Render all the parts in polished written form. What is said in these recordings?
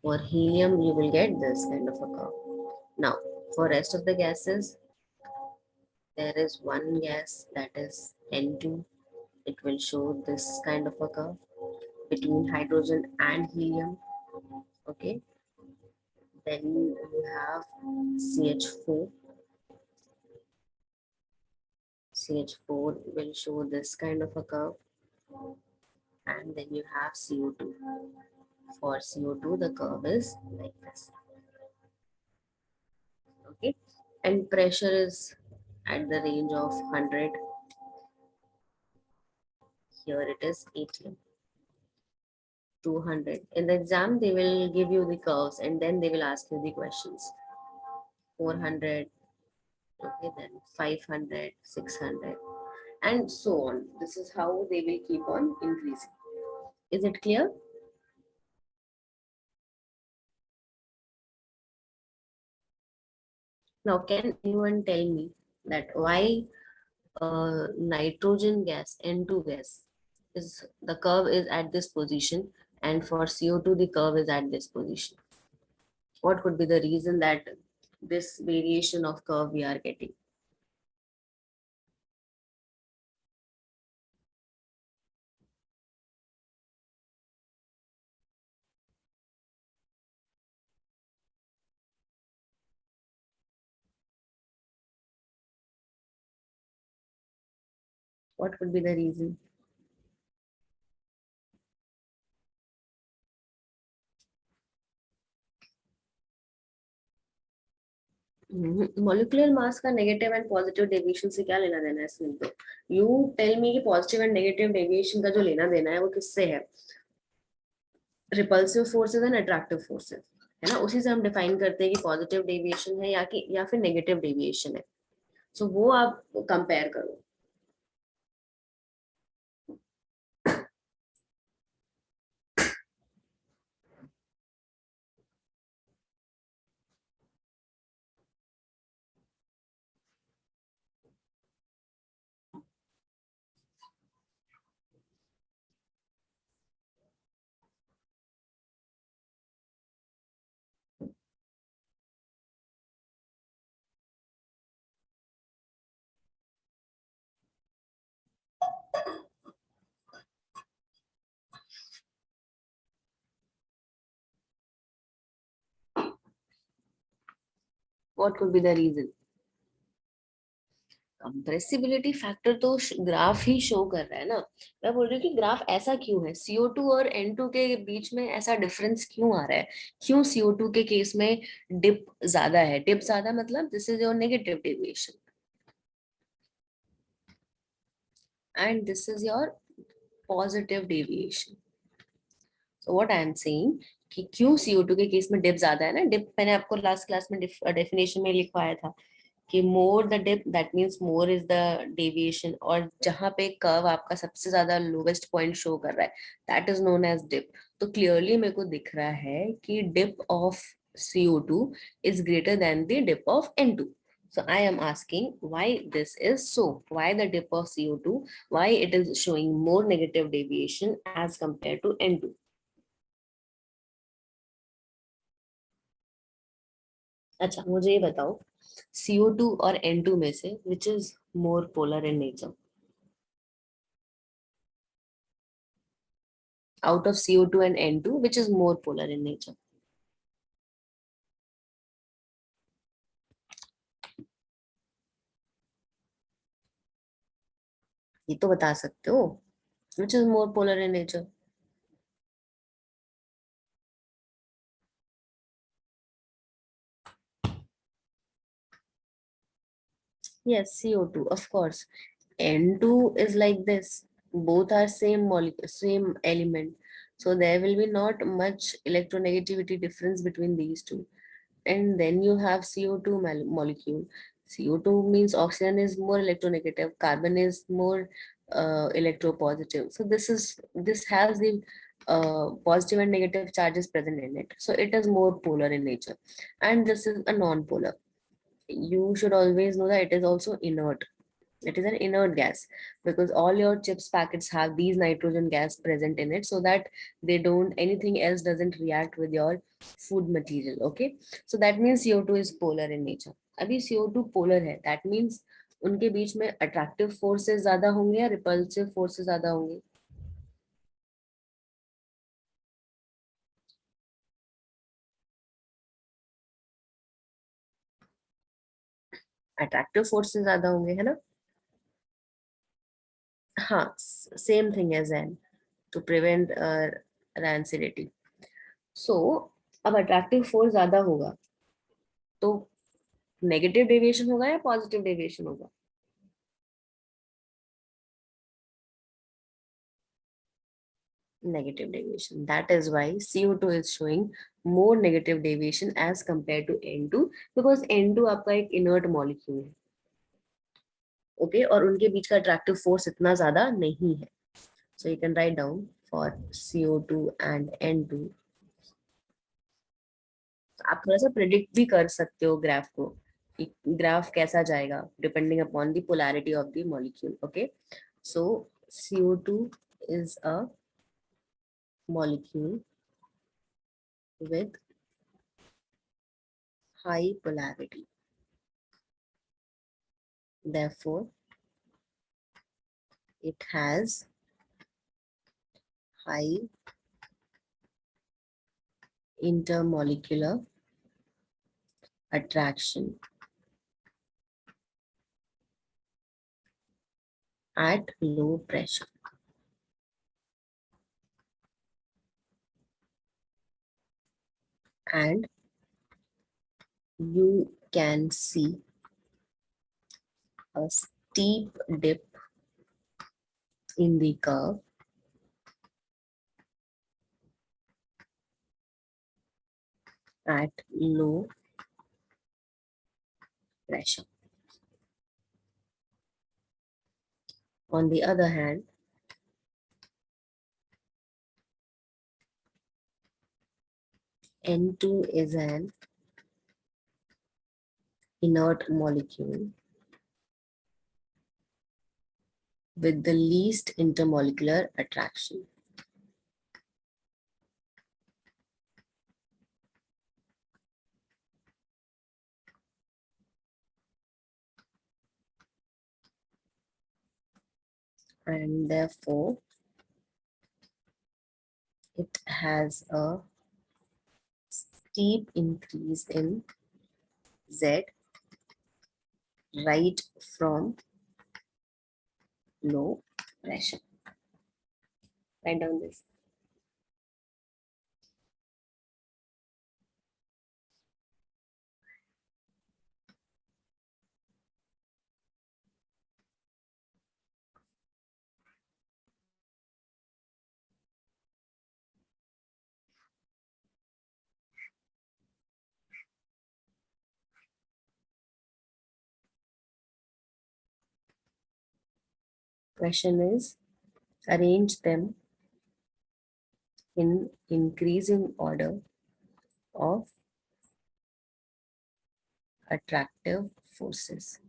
For helium, you will get this kind of a curve. Now, for rest of the gases, there is one gas that is N2. It will show this kind of a curve between hydrogen and helium. Okay, then you have CH4. CH4 will show this kind of a curve, and then you have CO2. For CO2, the curve is like this. Okay, and pressure is at the range of 100. Here it is 80, 200. In the exam, they will give you the curves and then they will ask you the questions. 400, okay, then 500, 600, and so on. This is how they will keep on increasing. Is it clear? Now, can anyone tell me that why nitrogen gas, N2 gas, is the curve is at this position, and for CO2 the curve is at this position? What could be the reason that this variation of curve we are getting? What could be the reason? Molecular mass का negative and positive deviation से क्या लेना देना है इसमें? तो you tell me कि positive and negative deviation का जो लेना देना है वो किससे है? Repulsive forces and attractive forces, है ना? उसी से हम डिफाइन करते हैं कि पॉजिटिव डेविएशन है या फिर नेगेटिव डेविएशन है. सो वो आप कंपेयर करो. What could be the reason? Compressibility factor तो ग्राफ ही शो कर रहा है ना. मैं बोल रही हूँ कि ग्राफ ऐसा क्यों है, CO2 और N2 के बीच में ऐसा डिफरेंस क्यों आ रहा है? क्यों CO2 के केस में डिप ज्यादा है? डिप ज्यादा मतलब this is your negative deviation and this is your positive deviation. So what I am saying कि क्यों CO2 के केस में डिप ज्यादा है ना. डिप मैंने आपको लास्ट क्लास में डेफिनेशन में लिखवाया था कि more the dip that means more is the deviation, और जहां पे कर्व आपका सबसे ज्यादा लोवेस्ट पॉइंट शो कर रहा है that is known as dip. तो क्लियरली मेरे को दिख रहा है कि dip of CO2 is greater than the dip of N2. So I am asking why this is so. Why the dip of CO2, why it is showing more negative deviation as compared to N2? अच्छा, मुझे ये बताओ, CO2 और N2 में से which is more polar in nature? Out of CO2 and N2, which is more polar in nature? ये तो बता सकते हो. Which is more polar in nature? Yes, CO2, of course. N2 is like this. Both are same molecule, same element. So there will be not much electronegativity difference between these two. And then you have CO2 molecule. CO2 means oxygen is more electronegative, carbon is more electropositive. So this has the positive and negative charges present in it. So it is more polar in nature. And this is a non-polar. You should always know that it is also inert. It is an inert gas because all your chips packets have these nitrogen gas present in it, so that they don't, anything else doesn't react with your food material. Okay, so that means CO2 is polar in nature. अभी CO2 polar है, that means उनके बीच में attractive forces ज्यादा होंगे या repulsive forces ज्यादा होंगे? Attractive forces ज्यादा होंगे, है ना? हाँ, same thing as N, to prevent rancidity. So अब attractive force ज्यादा होगा तो नेगेटिव डेविएशन होगा या पॉजिटिव डेविएशन होगा? Negative deviation. That is why CO2 is showing more negative deviation as compared to N2, because N2 आपका एक inert molecule है. Okay, और उनके बीच का attractive force इतना ज्यादा नहीं है. So you can write down for CO2 and N2. आप थोड़ा सा predict भी कर सकते हो ग्राफ को, कि ग्राफ कैसा जाएगा depending upon the polarity of the molecule. Okay, so CO2 is a molecule with high polarity. Therefore, it has high intermolecular attraction at low pressure. And you can see a steep dip in the curve at low pressure. On the other hand, N2 is an inert molecule with the least intermolecular attraction. And therefore, it has a steep increase in Z right from low pressure. Write down this. Question is, arrange them in increasing order of attractive forces.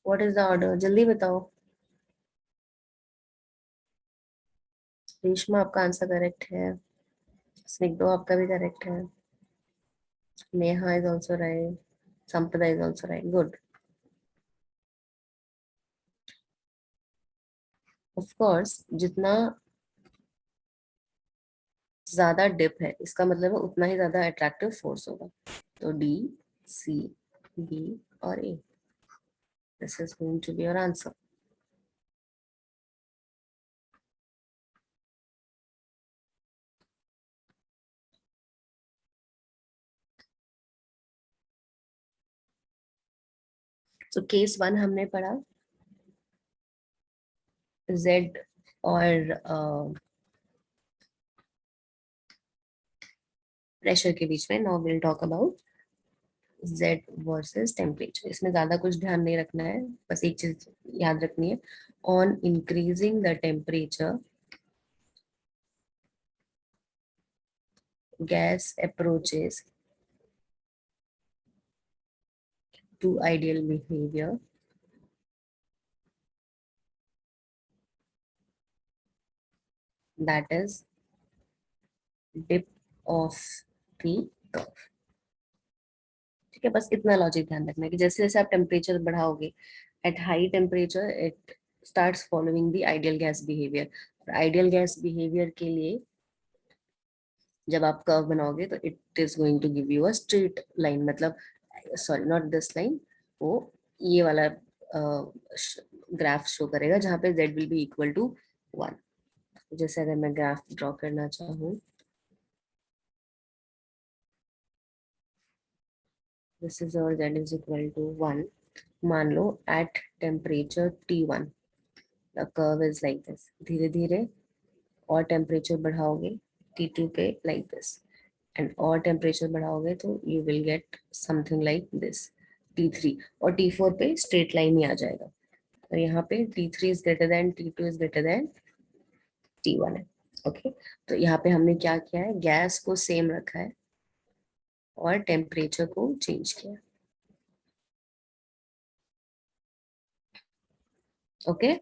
What is the order? जल्दी बताओ. रेशमा आपका answer correct है. स्निग्धो आपका भी correct है. Neha is also right. Sampada is also right. Good. Of course जितना ज्यादा dip है इसका मतलब है उतना ही ज्यादा अट्रैक्टिव फोर्स होगा. तो डी, सी, बी और A. This is going to be your answer. तो केस 1 हमने पढ़ा Z और प्रेशर के बीच में. Now will talk about Z versus temperature. इसमें ज्यादा कुछ ध्यान नहीं रखना है, बस एक चीज याद रखनी है. On increasing the temperature, gas approaches to ideal behavior. That is dip of the curve. ठीक है, बस इतना लॉजिक ध्यान रखना है कि जैसे जैसे आप टेम्परेचर बढ़ाओगे, at high temperature it starts following the ideal gas behaviour. और आइडियल गैस बिहेवियर के लिए जब आप कर्व बनाओगे तो it is going to give you a straight line, मतलब सॉरी नॉट दिस लाइन, वो ये वाला ग्राफ शो करेगा जहाँ पे z will be equal to 1. जैसे अगर मैं ग्राफ ड्रॉ करना चाहूँ, दिस इज और z इज इक्वल टू 1. मान लो at temperature T1 the curve is like this. धीरे धीरे और टेम्परेचर बढ़ाओगे T2 पे लाइक दिस, एंड और टेम्परेचर बढ़ाओगे तो you will get something like this T3. और T4 पे स्ट्रेट लाइन ही आ जाएगा. तो यहाँ पे T3 is greater than T2 is greater than T1 है. ओके, तो यहाँ पे हमने क्या किया है, गैस को सेम रखा है और टेम्परेचर को चेंज किया. Okay,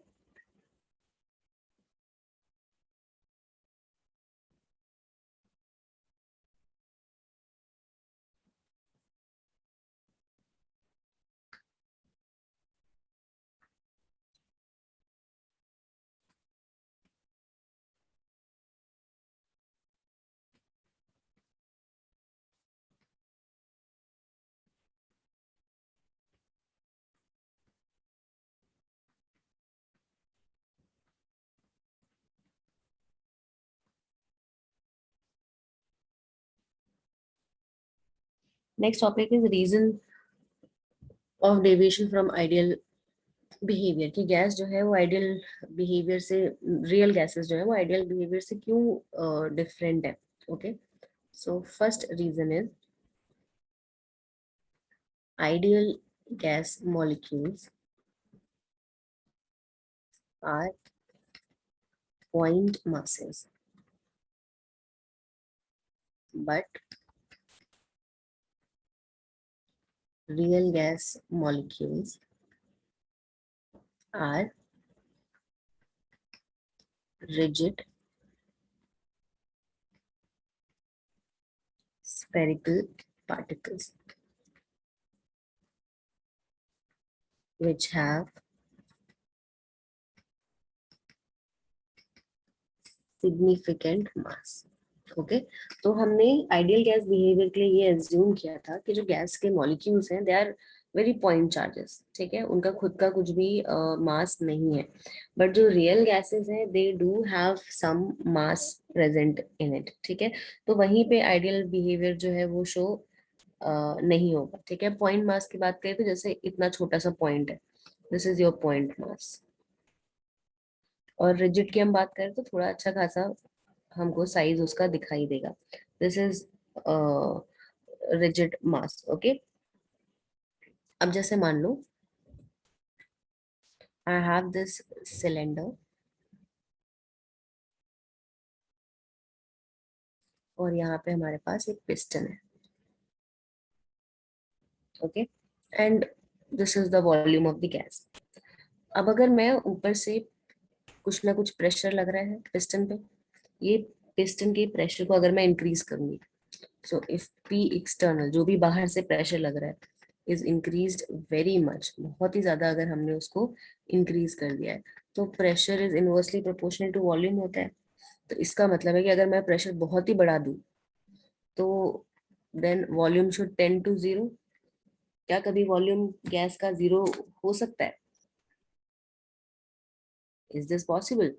next topic is reason of deviation from ideal behaviour. कि गैस जो है वो आइडियल बिहेवियर से, रियल गैसेस जो है वो आइडियल बिहेवियर से क्यों डिफरेंट है. Okay, so first reason is ideal gas molecules are point masses, but real gas molecules are rigid spherical particles which have significant mass. Okay, तो हमने ideal gas behaviour के लिए ये एज्यूम किया था कि जो गैस के मॉलिक्यूल्स हैं they are very point charges. ठीक है, उनका खुद का कुछ भी मास नहीं है. बट जो रियल गैसेस हैं they do have some mass present in it. ठीक है, तो वहीं पे आइडियल बिहेवियर जो है वो शो नहीं होगा. ठीक है, पॉइंट मास की बात करें तो जैसे इतना छोटा सा पॉइंट है, this is your point mass. और रिजिड की हम बात करें तो थोड़ा अच्छा खासा हमको साइज उसका दिखाई देगा. This is rigid mass. Okay, अब जैसे मान लो आई हैव दिस सिलेंडर और यहाँ पे हमारे पास एक पिस्टन है. Okay, and this is the volume of the gas. अब अगर मैं ऊपर से कुछ ना कुछ प्रेशर लग रहा है पिस्टन पे, ये पिस्टन के प्रेशर को अगर मैं इंक्रीज करूंगी, सो इफ पी एक्सटर्नल जो भी बाहर से प्रेशर लग रहा है इज इंक्रीज्ड वेरी मच, बहुत ही ज्यादा अगर हमने उसको इंक्रीज कर दिया है, तो pressure is inversely proportional to volume होता है. तो इसका मतलब है कि अगर मैं प्रेशर बहुत ही बढ़ा दूं तो then volume should tend to zero. क्या कभी वॉल्यूम गैस का जीरो हो सकता है? Is this possible?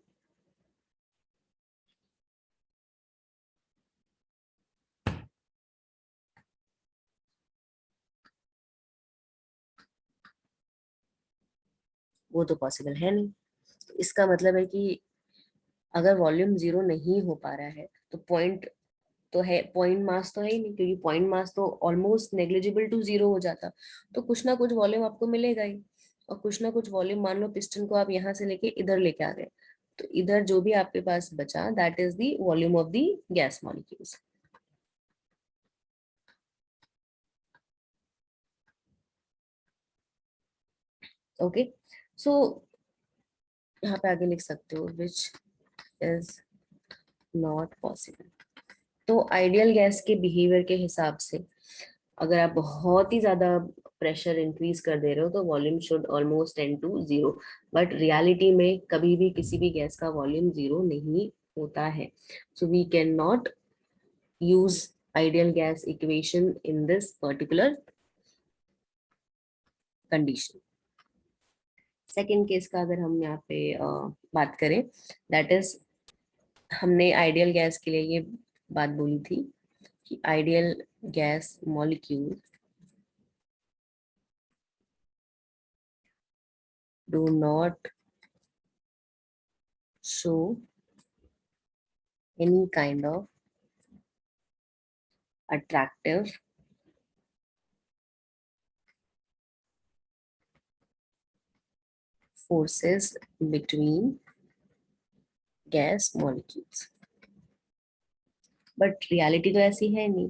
वो तो पॉसिबल है नहीं। तो इसका मतलब है कि अगर वॉल्यूम जीरो नहीं हो पा रहा है तो पॉइंट तो है, पॉइंट मास तो है ही नहीं, क्योंकि पॉइंट मास तो ऑलमोस्ट नेग्लिजिबल टू जीरो हो जाता। तो कुछ ना कुछ वॉल्यूम आपको मिलेगा ही, और कुछ ना कुछ वॉल्यूम, मान लो पिस्टन को आप यहाँ से लेके इधर लेके आ गए, तो इधर जो भी आपके पास बचा that is the volume of the gas molecules. Okay, so यहाँ पे आगे लिख सकते हो विच इज नॉट पॉसिबल। तो आइडियल गैस के बिहेवियर के हिसाब से अगर आप बहुत ही ज्यादा प्रेशर इंक्रीज कर दे रहे हो तो volume should almost tend to zero, but reality में कभी भी किसी भी गैस का वॉल्यूम जीरो नहीं होता है। So we can not use ideal gas equation in this particular condition. Second case का अगर हम यहाँ पे बात करें, दैट इज, हमने आइडियल गैस के लिए ये बात बोली थी कि ideal gas molecule do not show any kind of attractive forces between gas molecules। But reality तो ऐसी है नहीं,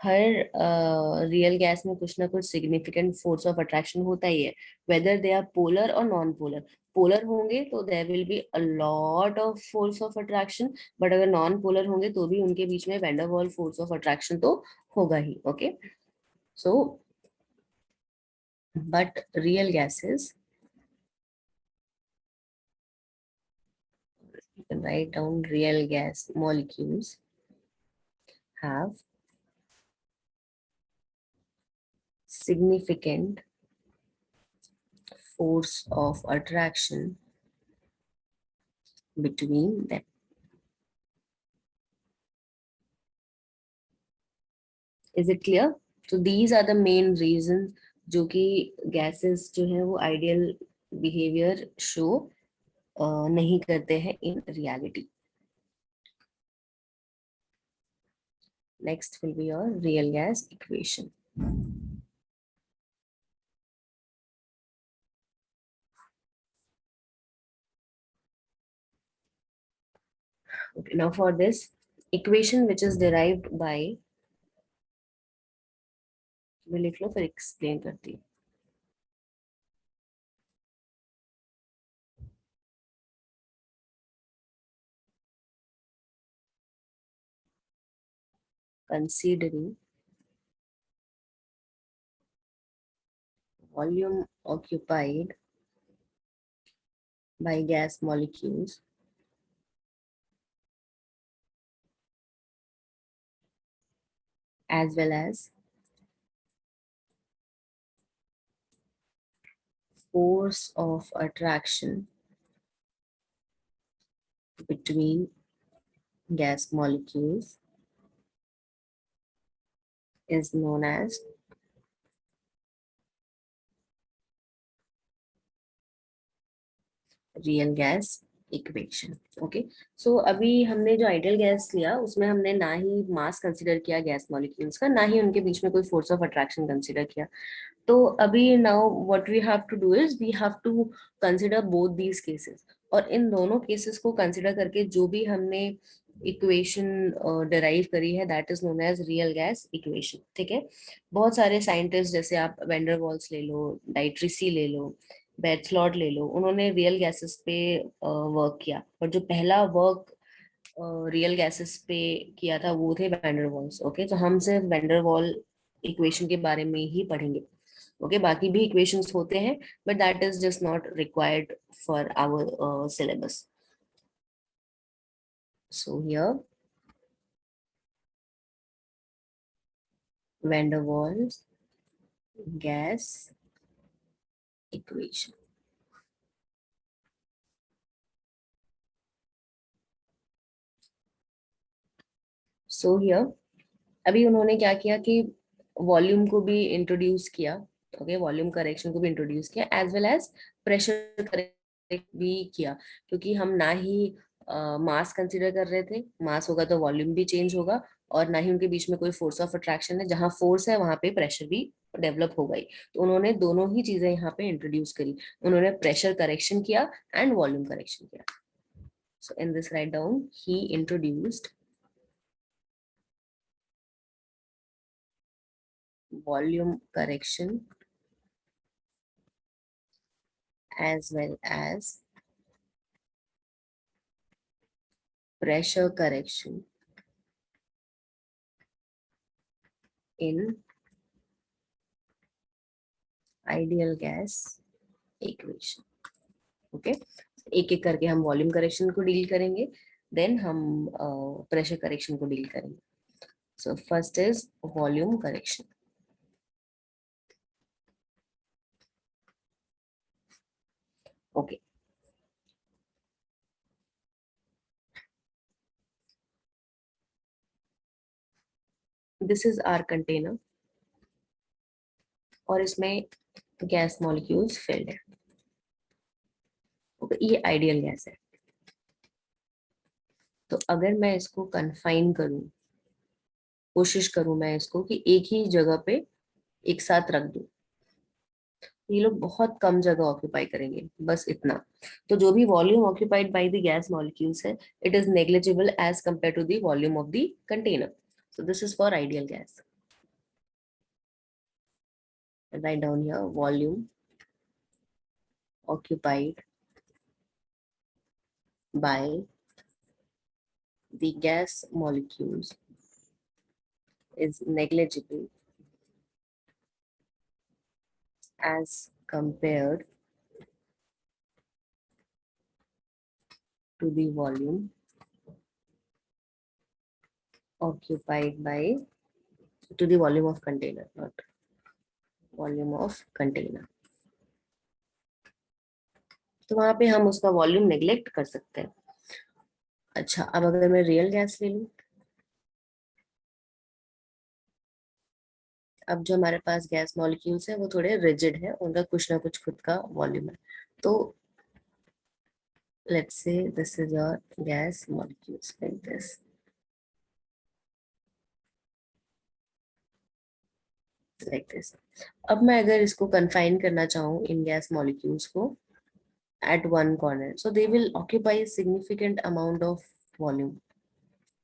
हर रियल गैस में कुछ ना कुछ सिग्निफिकेंट फोर्स ऑफ अट्रैक्शन होता ही है, वेदर दे आर पोलर और नॉन पोलर। पोलर होंगे तो there will be a lot of force of attraction, but अगर नॉन पोलर होंगे तो भी उनके बीच में वैन डर वाल फोर्स ऑफ अट्रैक्शन तो होगा ही। Okay, so but real gases, you can write down real gas molecules have significant force of attraction between them। Is it clear? So these are the main reasons जो कि gases जो है वो ideal behavior show नहीं करते हैं in reality। Next will be your real gas equation। Okay, now for this equation which is derived by, मैं लिख लो फिर explain करती हूँ। Considering volume occupied by gas molecules as well as force of attraction between gas molecules is known as real gas equation. Okay, so अभी हमने जो ideal gas लिया उसमें हमने ना ही मास कंसीडर किया गैस मॉलिक्यूल्स का, ना ही उनके बीच में कोई फोर्स ऑफ अट्रैक्शन कंसीडर किया। तो अभी now what we have to do is we have to consider both these cases, और इन दोनों केसेस को कंसीडर करके जो भी हमने इक्वेशन डिराइव करी है that is known as real gas equation. ठीक है, बहुत सारे साइंटिस्ट जैसे आप वेंडर वॉल्स ले लो, डाइट्रिसी ले लो, बेर्थलॉट ले लो, उन्होंने रियल गैसेस पे वर्क किया, और जो पहला वर्क रियल गैसेस पे किया था वो थे वैंडर वॉल्स। ओके, तो हम सिर्फ वैंडर वॉल इक्वेशन के बारे में ही पढ़ेंगे। ओके, बाकी भी इक्वेशंस होते हैं but that is just not required for our syllabus. So here van der Waals gas equation. So here अभी उन्होंने क्या किया कि वॉल्यूम को भी इंट्रोड्यूस किया ओके, वॉल्यूम करेक्शन को भी इंट्रोड्यूस किया, as well as pressure correct भी किया, क्योंकि हम ना ही मास कंसिडर कर रहे थे, मास होगा तो वॉल्यूम भी चेंज होगा, और ना ही उनके बीच में कोई फोर्स ऑफ अट्रैक्शन है, जहां फोर्स है वहां पे प्रेशर भी डेवलप हो गई। तो उन्होंने दोनों ही चीजें यहाँ पे इंट्रोड्यूस करी, उन्होंने प्रेशर करेक्शन किया एंड वॉल्यूम करेक्शन किया। So in this write down, he introduced volume correction as well as pressure correction in ideal gas equation. Okay, एक एक करके हम वॉल्यूम करेक्शन को डील करेंगे, देन हम प्रेशर करेक्शन को डील करेंगे. So first is volume correction. Okay, this is our container और इसमें गैस मॉलिक्यूल्स फिल्ड है. ओके, ये आइडियल गैस है. तो अगर मैं इसको कन्फाइन करूं, कोशिश करूं मैं इसको कि एक ही जगह पे एक साथ रख दूं, ये लोग बहुत कम जगह ऑक्यूपाई करेंगे, बस इतना. तो जो भी volume occupied by the gas molecules है, it is negligible as compare to the volume of the container. So this is for ideal gas. Write down here, volume occupied by the gas molecules is negligible as compared to the volume occupied by, to the volume of container, not volume of container. तो वहां पे हम उसका volume neglect कर सकते हैं. अच्छा, अब अगर मैं रियल गैस ले लूं, अब जो हमारे पास गैस मॉलिक्यूल्स है वो थोड़े रिजिड है, उनका कुछ ना कुछ खुद का वॉल्यूम है. तो let's say this is your gas molecules like this. Like this. अब मैं अगर इसको कन्फाइन करना चाहूँ इन गैस मॉलिक्यूल्स को at one corner, so they will occupy a significant amount of volume.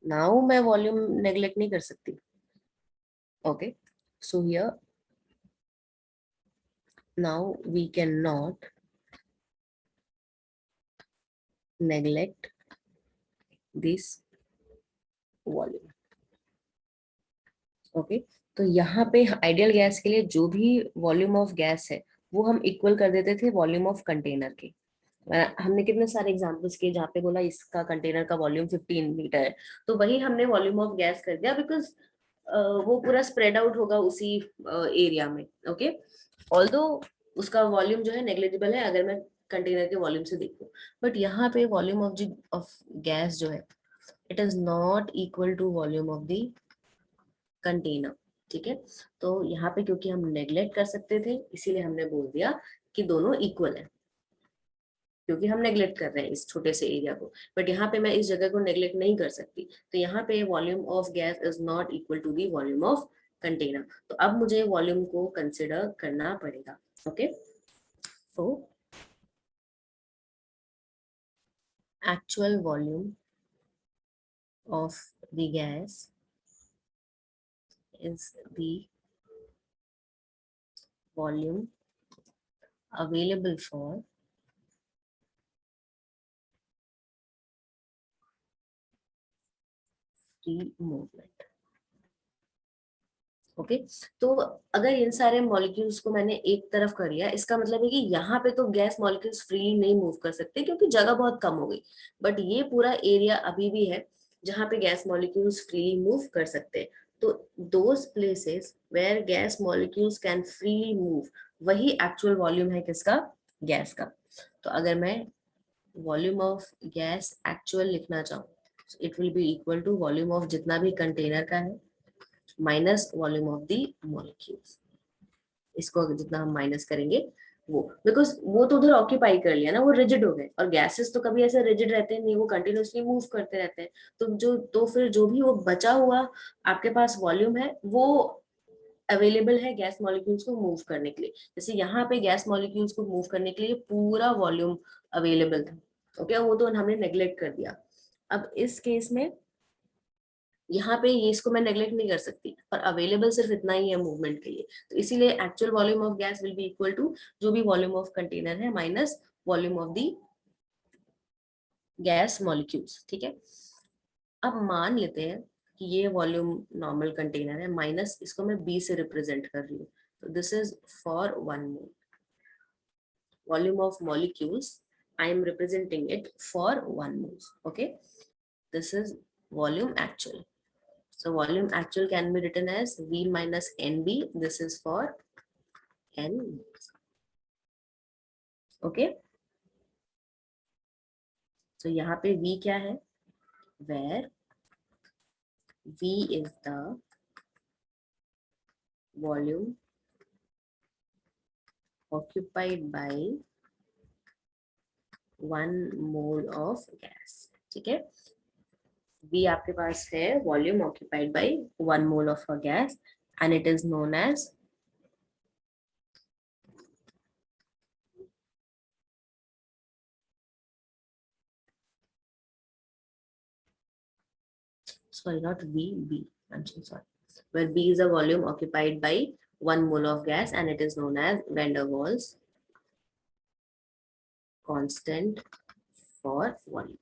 Now मैं volume neglect नहीं कर सकती. Okay, so here now we cannot neglect this volume. Okay, तो यहाँ पे आइडियल गैस के लिए जो भी वॉल्यूम ऑफ गैस है वो हम इक्वल कर देते थे वॉल्यूम ऑफ कंटेनर के. हमने कितने सारे एग्जांपल्स किए जहाँ पे बोला इसका कंटेनर का वॉल्यूम 15 लीटर है, तो वही हमने वॉल्यूम ऑफ गैस कर दिया, बिकॉज वो पूरा स्प्रेड आउट होगा उसी एरिया में. ओके, ऑल्दो उसका वॉल्यूम जो है नेग्लिजिबल है अगर मैं कंटेनर के वॉल्यूम से देखूं, बट यहाँ पे वॉल्यूम ऑफ गैस जो है it is not equal to volume of the container. ठीक है, तो यहाँ पे क्योंकि हम नेग्लेक्ट कर सकते थे इसीलिए हमने बोल दिया कि दोनों इक्वल है, क्योंकि हम नेग्लेक्ट कर रहे हैं इस छोटे से एरिया को. बट यहाँ पे मैं इस जगह को नेग्लेक्ट नहीं कर सकती, तो यहाँ पे volume of gas is not equal to the volume of container. तो अब मुझे वॉल्यूम को कंसिडर करना पड़ेगा. Okay, so actual volume of the gas is the volume available for free movement. Okay, तो अगर इन सारे मॉलिक्यूल्स को मैंने एक तरफ कर लिया, इसका मतलब है कि यहाँ पे तो गैस मॉलिक्यूल्स फ्रीली नहीं मूव कर सकते क्योंकि जगह बहुत कम हो गई. बट ये पूरा एरिया अभी भी है जहाँ पे गैस मॉलिक्यूल्स फ्रीली मूव कर सकते हैं. तो those places where gas molecules can freely move, वही एक्चुअल वॉल्यूम है किसका, गैस का. तो अगर मैं वॉल्यूम ऑफ गैस एक्चुअल लिखना चाहूँ, it will be equal to volume of जितना भी कंटेनर का है minus volume of the molecules. इसको जितना हम माइनस करेंगे वो, बिकॉज वो तो उधर ऑक्यूपाई कर लिया ना, वो रिजिड हो गए, और गैसेस तो कभी ऐसे रिजिड रहते नहीं, वो कंटिन्यूअसली मूव करते रहते हैं। तो फिर जो भी वो बचा हुआ आपके पास वॉल्यूम है वो अवेलेबल है गैस मॉलिक्यूल्स को मूव करने के लिए। जैसे यहाँ पे गैस मॉलिक्यूल्स को मूव करने के लिए पूरा वॉल्यूम अवेलेबल था, ओके, वो तो हमने नेग्लेक्ट कर दिया। अब इस केस में यहाँ पे ये इसको मैं नेग्लेक्ट नहीं कर सकती, पर अवेलेबल सिर्फ इतना ही है मूवमेंट के लिए, तो इसीलिए actual volume of gas will be equal to जो भी वॉल्यूम ऑफ कंटेनर है minus volume of the gas molecules, ठीक है। अब मान लेते हैं कि ये वॉल्यूम नॉर्मल कंटेनर है, माइनस इसको मैं बी से रिप्रेजेंट कर रही हूँ, तो this is for 1 mole volume of molecules. I am representing it for 1 mole. Okay, this is volume actual. So volume actual can be written as V minus NB. This is for N. Okay. So यहाँ पे V क्या है? Where V is the volume occupied by 1 mole of gas. ठीक है, V आपके पास है volume occupied by 1 mole of a gas and it is known as sorry, not V, B. I'm so sorry. Where B is a volume occupied by 1 mole of gas and it is known as van der Waals constant for volume.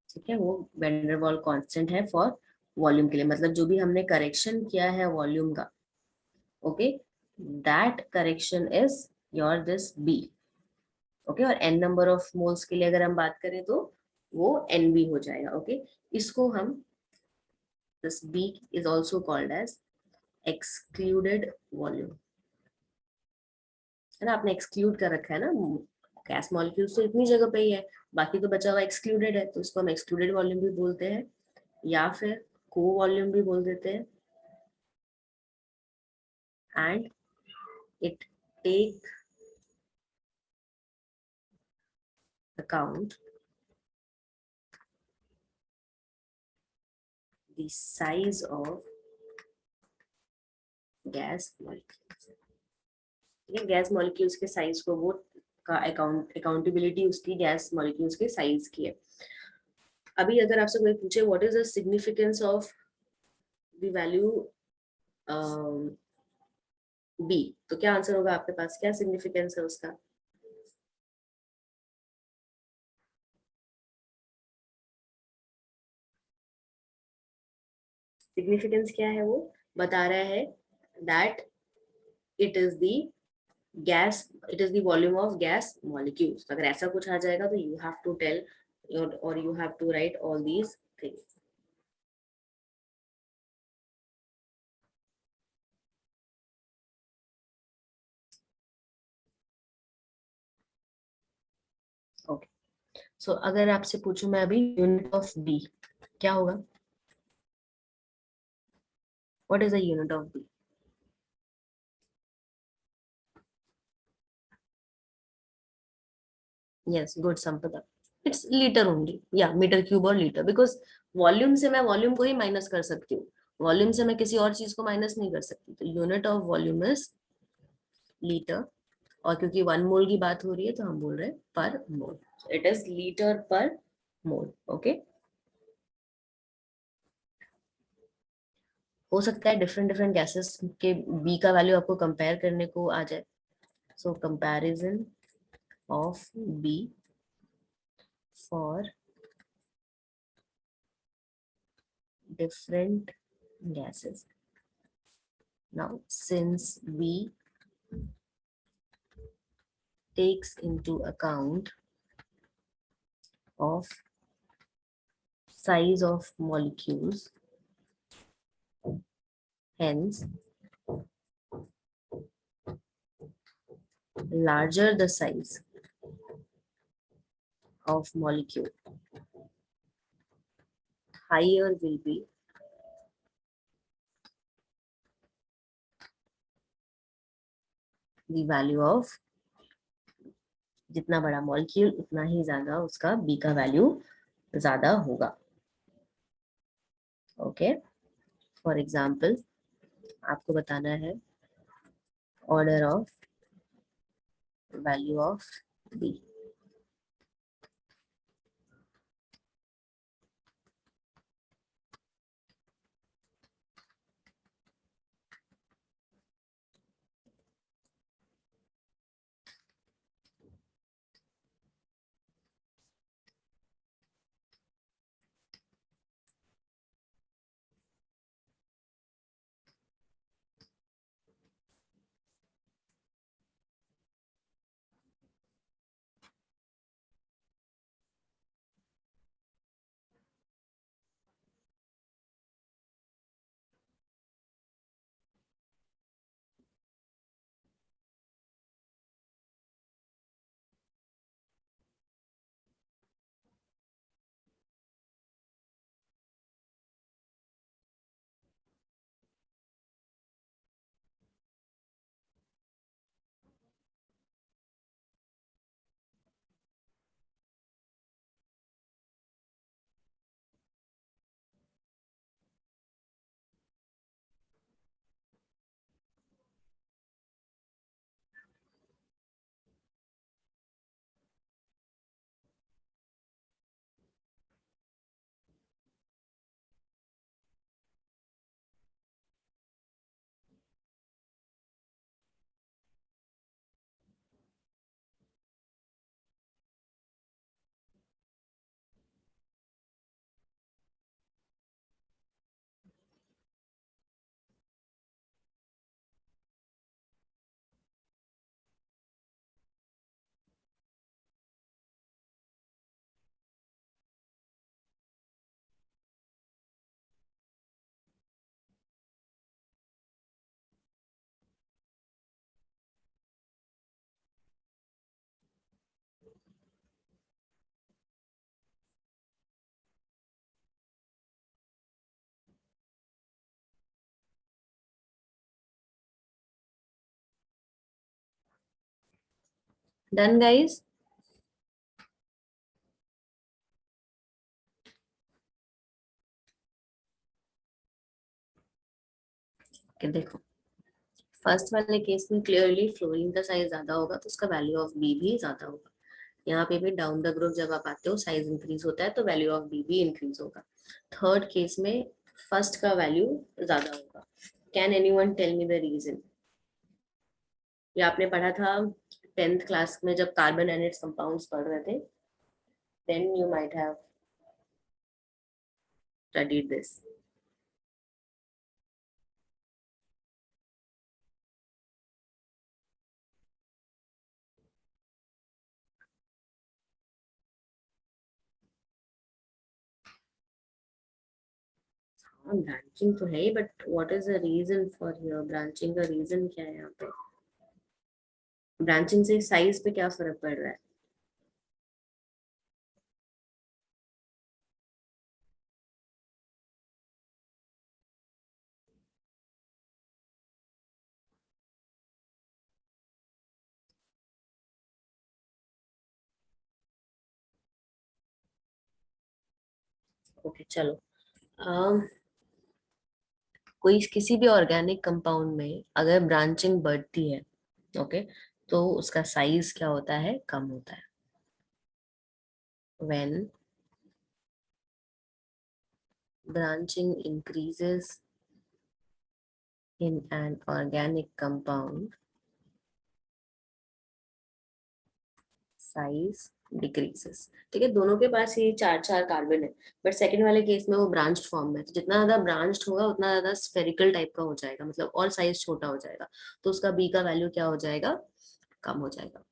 ठीक है, वो van der Waals constant है for volume के लिए, मतलब जो भी हमने करेक्शन किया है वॉल्यूम का, okay, that correction is your this b, okay. और एन नंबर ऑफ मोल्स के लिए अगर हम बात करें तो वो एन बी हो जाएगा, ओके। इसको हम this b is also called as excluded volume, है ना, आपने एक्सक्लूड कर रखा है ना, गैस मॉलिक्यूल्स तो इतनी जगह पे ही है, बाकी तो बचा हुआ एक्सक्लूडेड है, तो उसको हम एक्सक्लूडेड वॉल्यूम भी बोलते हैं या फिर को वॉल्यूम भी बोल देते हैं। And it take account the size of gas molecules, gas molecules के साइज को वो का अकाउंटेबिलिटी उसकी गैस मॉलिक्यूल्स के साइज की है। अभी अगर आपसे कोई पूछे what is the significance of the value b, तो क्या आंसर होगा आपके पास, क्या सिग्निफिकेंस है उसका? सिग्निफिकेंस क्या है, वो बता रहा है that it is the gas, it is the volume of gas molecules. अगर ऐसा कुछ आ जाएगा तो यू हैव टू टेल और you have to write all these things. Okay, so अगर आपसे पूछूं मैं अभी यूनिट ऑफ बी क्या होगा, what is the unit of b? Yes, good Sampada, it's litre only, या मीटर क्यूब और लीटर, बिकॉज वॉल्यूम से मैं वॉल्यूम को ही माइनस कर सकती हूँ, वॉल्यूम से मैं किसी और चीज को माइनस नहीं कर सकती, तो unit of volume is litre, और क्योंकि 1 मोल की बात हो रही है तो हम बोल रहे हैं पर मोल, इट इज लीटर पर मोल, ओके। हो सकता है डिफरेंट डिफरेंट गैसेस के बी का वैल्यू आपको कंपेयर करने को आ जाए, so comparison of B for different gases. Now, since B takes into account of size of molecules, hence larger the size of molecule, higher will be the value of, जितना बड़ा molecule उतना ही ज्यादा उसका B का value ज्यादा होगा। Okay, for example आपको बताना है order of value of b. Done guys? देखो फर्स्ट वाले केस में क्लियरली फ्लोरीन का साइज ज्यादा होगा तो उसका वैल्यू ऑफ बी भी ज्यादा होगा। यहाँ पे भी डाउन द ग्रुप जब आप आते हो साइज इंक्रीज होता है तो वैल्यू ऑफ बी भी इंक्रीज होगा। थर्ड केस में फर्स्ट का वैल्यू ज्यादा होगा। Can anyone tell me the reason? ये आपने पढ़ा था 10th क्लास में जब कार्बन एंड इट्स कंपाउंड्स पढ़ रहे थे, then you might have studied this. हाँ ब्रांचिंग तो है ही, but what is the reason for here? Branching का रीजन क्या है यहाँ पे? ब्रांचिंग से साइज पे क्या फर्क पड़ रहा है? ओके चलो, कोई किसी भी ऑर्गेनिक कंपाउंड में अगर ब्रांचिंग बढ़ती है, ओके, तो उसका साइज क्या होता है? कम होता है। When branching increases in an organic compound, size decreases। ठीक है, दोनों के पास ये चार चार कार्बन है, बट सेकंड वाले केस में वो ब्रांच्ड फॉर्म में है, तो जितना ज्यादा ब्रांच्ड होगा उतना ज्यादा स्फेरिकल टाइप का हो जाएगा, मतलब और साइज छोटा हो जाएगा, तो उसका बी का वैल्यू क्या हो जाएगा? कम हो जाएगा।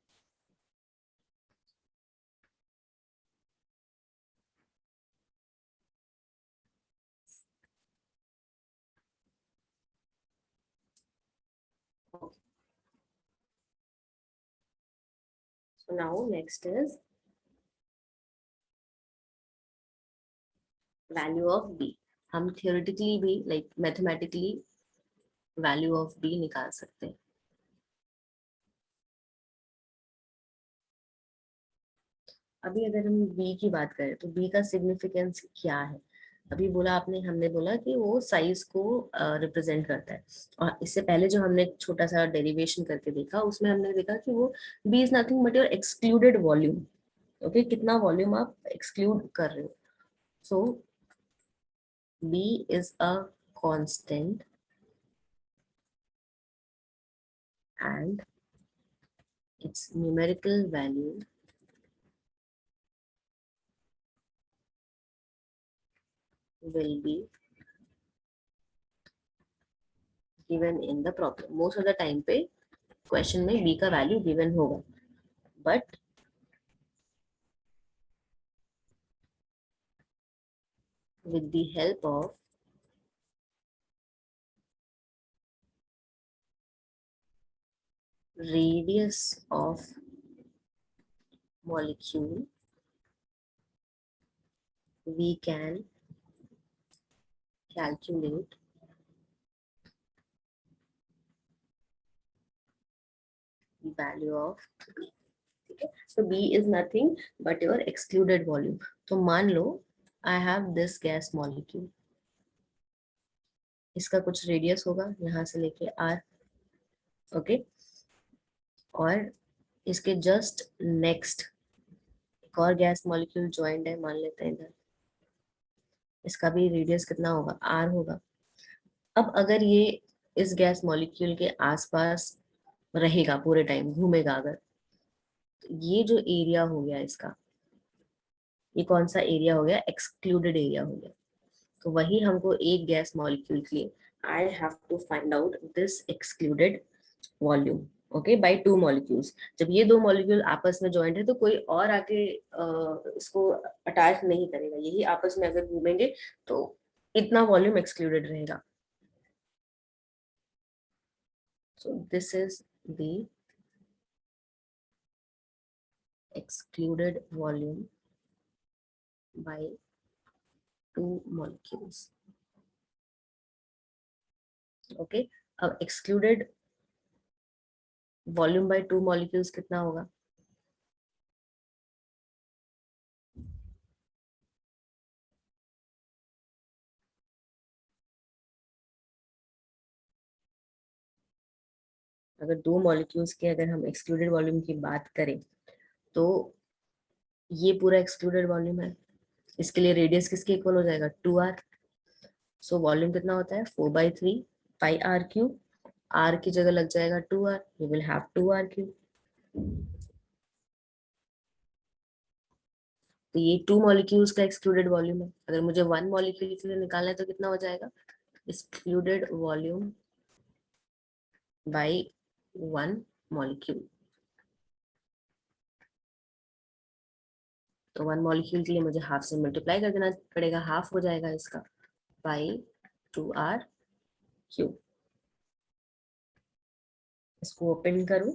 So now next is value of b। हम थियोरेटिकली भी like mathematically value of b निकाल सकते हैं। अभी अगर हम बी की बात करें तो बी का सिग्निफिकेंस क्या है? अभी बोला आपने, हमने बोला कि वो साइज को रिप्रेजेंट करता है। और इससे पहले जो हमने एक छोटा सा डेरिवेशन करके देखा, उसमें हमने देखा कि वो B is nothing but your excluded volume. Okay, कितना वॉल्यूम आप एक्सक्लूड कर रहे हो। So B is a constant and its numerical value will be given in the problem. Most of the time पे क्वेश्चन में b का value given होगा, but with the help of radius of molecule we can calculate the value of b. ठीक है, so b is nothing but your excluded volume. तो मान लो I have this gas molecule, इसका कुछ radius होगा यहाँ से लेके r. ओके, और इसके जस्ट नेक्स्ट एक और गैस मॉलिक्यूल ज्वाइंट है, मान लेते हैं इधर, इसका भी रेडियस कितना होगा, आर होगा. अब अगर ये इस गैस मॉलिक्यूल के आसपास रहेगा पूरे टाइम, घूमेगा अगर, तो ये जो एरिया हो गया इसका, ये कौन सा एरिया हो गया, एक्सक्लूडेड एरिया हो गया. तो वही हमको एक गैस मॉलिक्यूल के लिए I have to find out this excluded volume. Okay, by two molecules. जब ये दो मॉलिक्यूल आपस में ज्वाइंट है तो कोई और आके इसको अटैच नहीं करेगा, यही आपस में अगर घूमेंगे तो इतना वॉल्यूम एक्सक्लूडेड रहेगा. सो this is the excluded volume by two molecules. Okay, अब excluded volume by two molecules कितना होगा? अगर दो मॉलिक्यूल्स के अगर हम एक्सक्लूडेड वॉल्यूम की बात करें तो ये पूरा एक्सक्लूडेड वॉल्यूम है, इसके लिए रेडियस किसके इक्वल हो जाएगा, 2r. सो वॉल्यूम कितना होता है, 4/3 पाई आर क्यूब. आर की जगह लग जाएगा 2r, you will have 2r cube. तो ये टू मॉलिक्यूल्स का एक्सक्लूडेड वॉल्यूम है. अगर मुझे वन मॉलिक्यूल के लिए निकालना है तो कितना हो जाएगा, excluded volume by one molecule. तो वन मॉलिक्यूल के लिए मुझे हाफ से मल्टीप्लाई कर देना पड़ेगा, हाफ हो जाएगा इसका बाई 2r क्यूब. इसको ओपन करूं,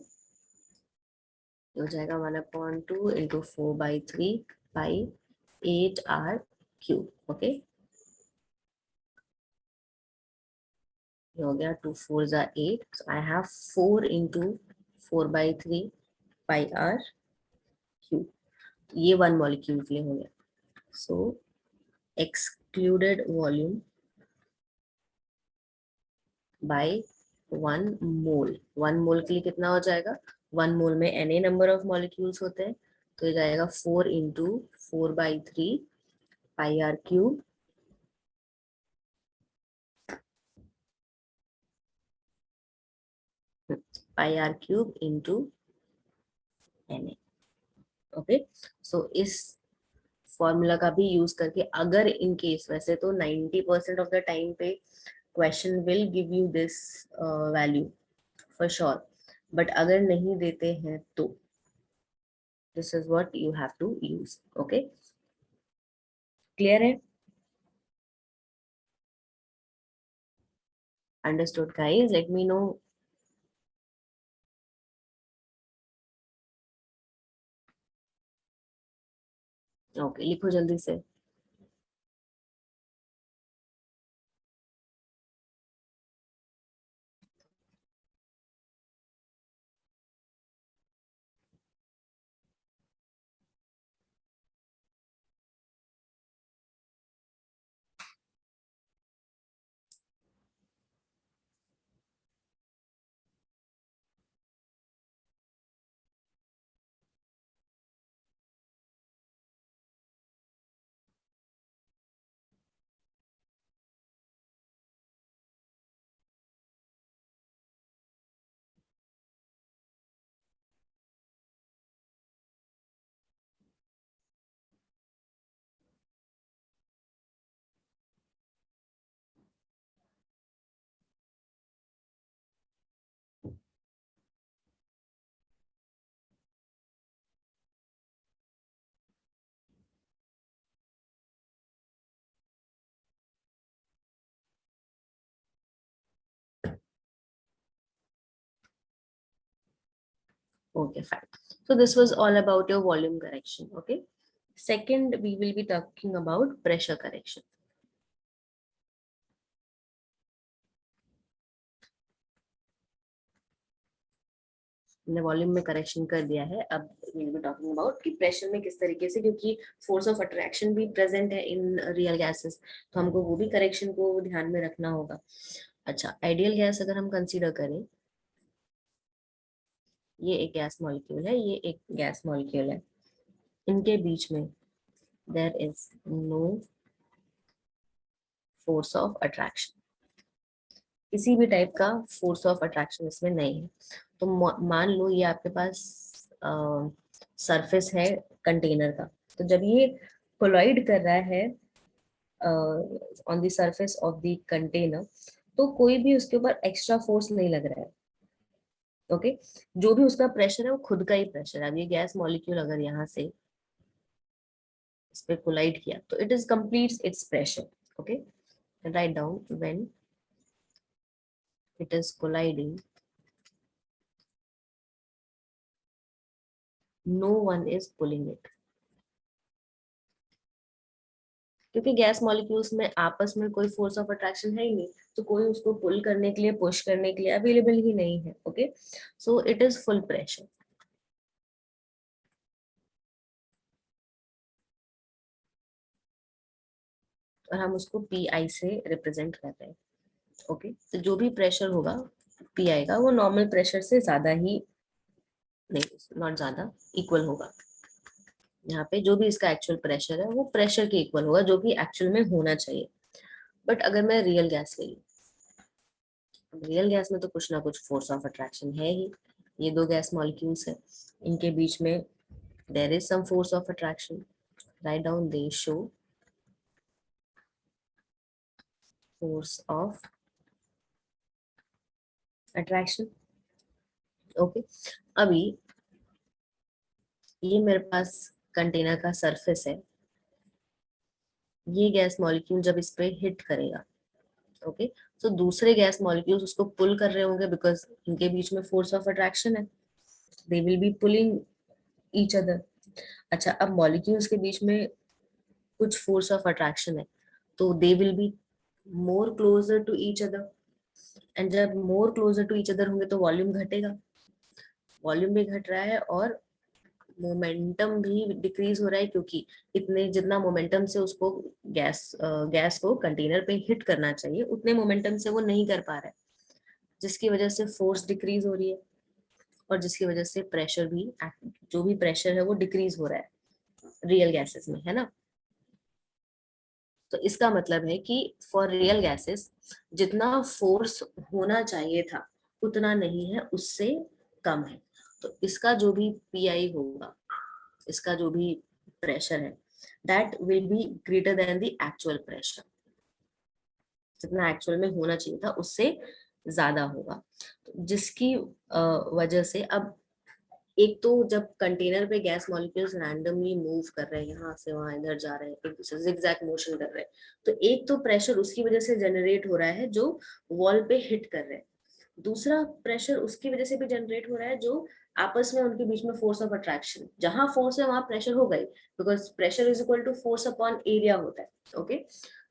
हो जाएगा 1/2 into 4/3 by 8r cube. Okay, ये हो गया 2 4 जा 8. So I have 4 into 4/3 pi r cube. ये वन मॉलिक्यूल के लिए हो गया. So excluded volume by 1 mole. 1 mole के लिए कितना हो जाएगा, 1 मोल में Na नंबर ऑफ मॉलिक्यूल्स होते हैं, तो ये जाएगा 4 into 4/3 pi r cube pi r cube into Na. Okay, so इस फॉर्मूला का भी यूज करके, अगर इन केस, वैसे तो 90% ऑफ द टाइम पे question will give you this value for sure, but अगर नहीं देते हैं तो this is what you have to use. Okay, clear है? Understood guys, let me know. Okay, लिखो जल्दी से. Okay, fine. So this was all about your volume correction. Okay. Second, we will be talking about pressure correction. हमने volume में correction कर दिया है. अब we will be talking about कि प्रेशर में किस तरीके से, क्योंकि फोर्स ऑफ अट्रैक्शन भी प्रेजेंट है इन रियल गैसेस, तो हमको वो भी करेक्शन को ध्यान में रखना होगा. अच्छा, आइडियल गैस अगर हम कंसीडर करें, ये एक गैस मॉलिक्यूल है, ये एक गैस मॉलिक्यूल है, इनके बीच में there is no force of attraction. किसी भी टाइप का फोर्स ऑफ अट्रैक्शन इसमें नहीं है. तो मान लो ये आपके पास सरफेस है कंटेनर का, तो जब ये कोलाइड कर रहा है on the surface of the container, तो कोई भी उसके ऊपर एक्स्ट्रा फोर्स नहीं लग रहा है. ओके, जो भी उसका प्रेशर है वो खुद का ही प्रेशर है. अब ये गैस मॉलिक्यूल अगर यहाँ से इस पे कोलाइड किया तो it is complete it's pressure. Okay, write down when it is colliding, no one is pulling it. क्योंकि गैस मॉलिक्यूल्स में आपस में कोई फोर्स ऑफ अट्रैक्शन है ही नहीं, तो कोई उसको पुल करने के लिए, पुश करने के लिए अवेलेबल ही नहीं है. Okay, so it is full pressure. और हम उसको पी आई से रिप्रेजेंट कर रहे हैं. ओके, तो जो भी प्रेशर होगा पी आई का, वो नॉर्मल प्रेशर से ज्यादा ही नहीं, नॉट ज्यादा, इक्वल होगा. यहाँ पे जो भी इसका एक्चुअल प्रेशर है वो प्रेशर के इक्वल होगा, जो कि एक्चुअल में होना चाहिए. बट अगर मैं रियल गैस ले लूँ, रियल गैस में तो कुछ ना कुछ फोर्स ऑफ अट्रैक्शन है ही. ये दो गैस मॉलिक्यूल्स है, इनके बीच में there is some force of attraction. Right down, they show force of attraction. Okay, अभी ये मेरे पास कंटेनर का सरफेस है, ये गैस मॉलिक्यूल जब इस पे हिट करेगा, ओके, तो दूसरे गैस मॉलिक्यूल्स उसको पुल कर रहे होंगे, बिकॉज इनके बीच में फोर्स ऑफ अट्रैक्शन है. दे will B pulling each other. अच्छा, अब मॉलिक्यूल्स के बीच में कुछ फोर्स ऑफ अट्रैक्शन है, तो they will be more closer to each other. And जब more closer to each other होंगे तो वॉल्यूम घटेगा. वॉल्यूम भी घट रहा है और मोमेंटम भी डिक्रीज हो रहा है, क्योंकि इतने जितना मोमेंटम से उसको गैस को कंटेनर पे हिट करना चाहिए, उतने मोमेंटम से वो नहीं कर पा रहा है, जिसकी वजह से फोर्स डिक्रीज हो रही है, और जिसकी वजह से प्रेशर भी, जो भी प्रेशर है वो डिक्रीज हो रहा है रियल गैसेस में, है ना. तो इसका मतलब है कि फॉर रियल गैसेस जितना फोर्स होना चाहिए था उतना नहीं है, उससे कम है. तो इसका जो भी पीआई होगा, इसका जो भी प्रेशर है, that will be greater than the actual pressure. जितना एक्चुअल में होना चाहिए था उससे ज्यादा होगा. जिसकी वजह से अब एक तो जब कंटेनर पे गैस मॉलिक्यूल्स रैंडमली मूव कर रहे हैं, यहाँ से वहां इधर जा रहे हैं, एक दूसरे जिगजैग मोशन कर रहे हैं, तो एक तो प्रेशर उसकी वजह से जनरेट हो रहा है जो वॉल पे हिट कर रहे हैं. दूसरा प्रेशर उसकी वजह से भी जनरेट हो रहा है जो आपस में उनके बीच में फोर्स ऑफ अट्रैक्शन, जहां फोर्स है वहां प्रेशर होगा ही, because pressure is equal to force upon area होता है. Okay,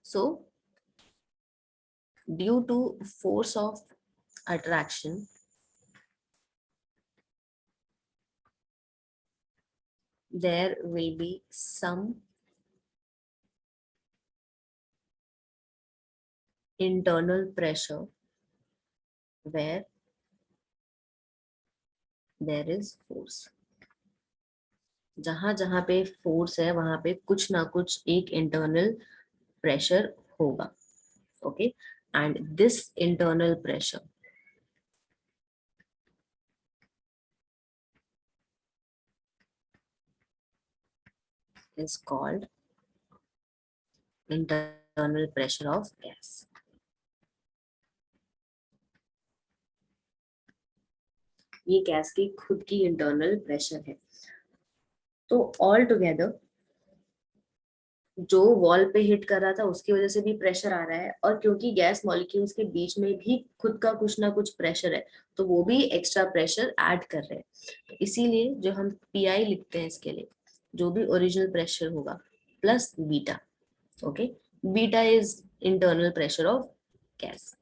so due to force of attraction, there will be some internal pressure where there is force. जहां जहां पे फोर्स है वहां पे कुछ ना कुछ एक इंटरनल प्रेशर होगा. Okay, and this internal pressure is called internal pressure of gas. ये गैस की खुद की इंटरनल प्रेशर है. तो ऑल टुगेदर जो वॉल पे हिट कर रहा था उसकी वजह से भी प्रेशर आ रहा है, और क्योंकि गैस मॉलिक्यूल्स के बीच में भी खुद का कुछ ना कुछ प्रेशर है, तो वो भी एक्स्ट्रा प्रेशर ऐड कर रहे हैं। तो इसीलिए जो हम पीआई लिखते हैं इसके लिए, जो भी ओरिजिनल प्रेशर होगा plus beta. Okay, beta is internal pressure of gas.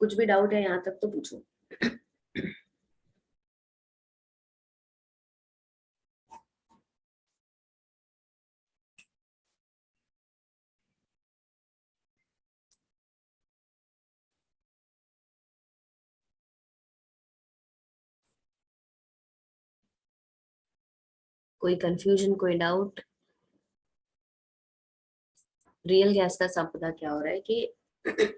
कुछ भी डाउट है यहाँ तक तो पूछो। कोई कंफ्यूजन, कोई डाउट? रियल गैस का सब पता क्या हो रहा है कि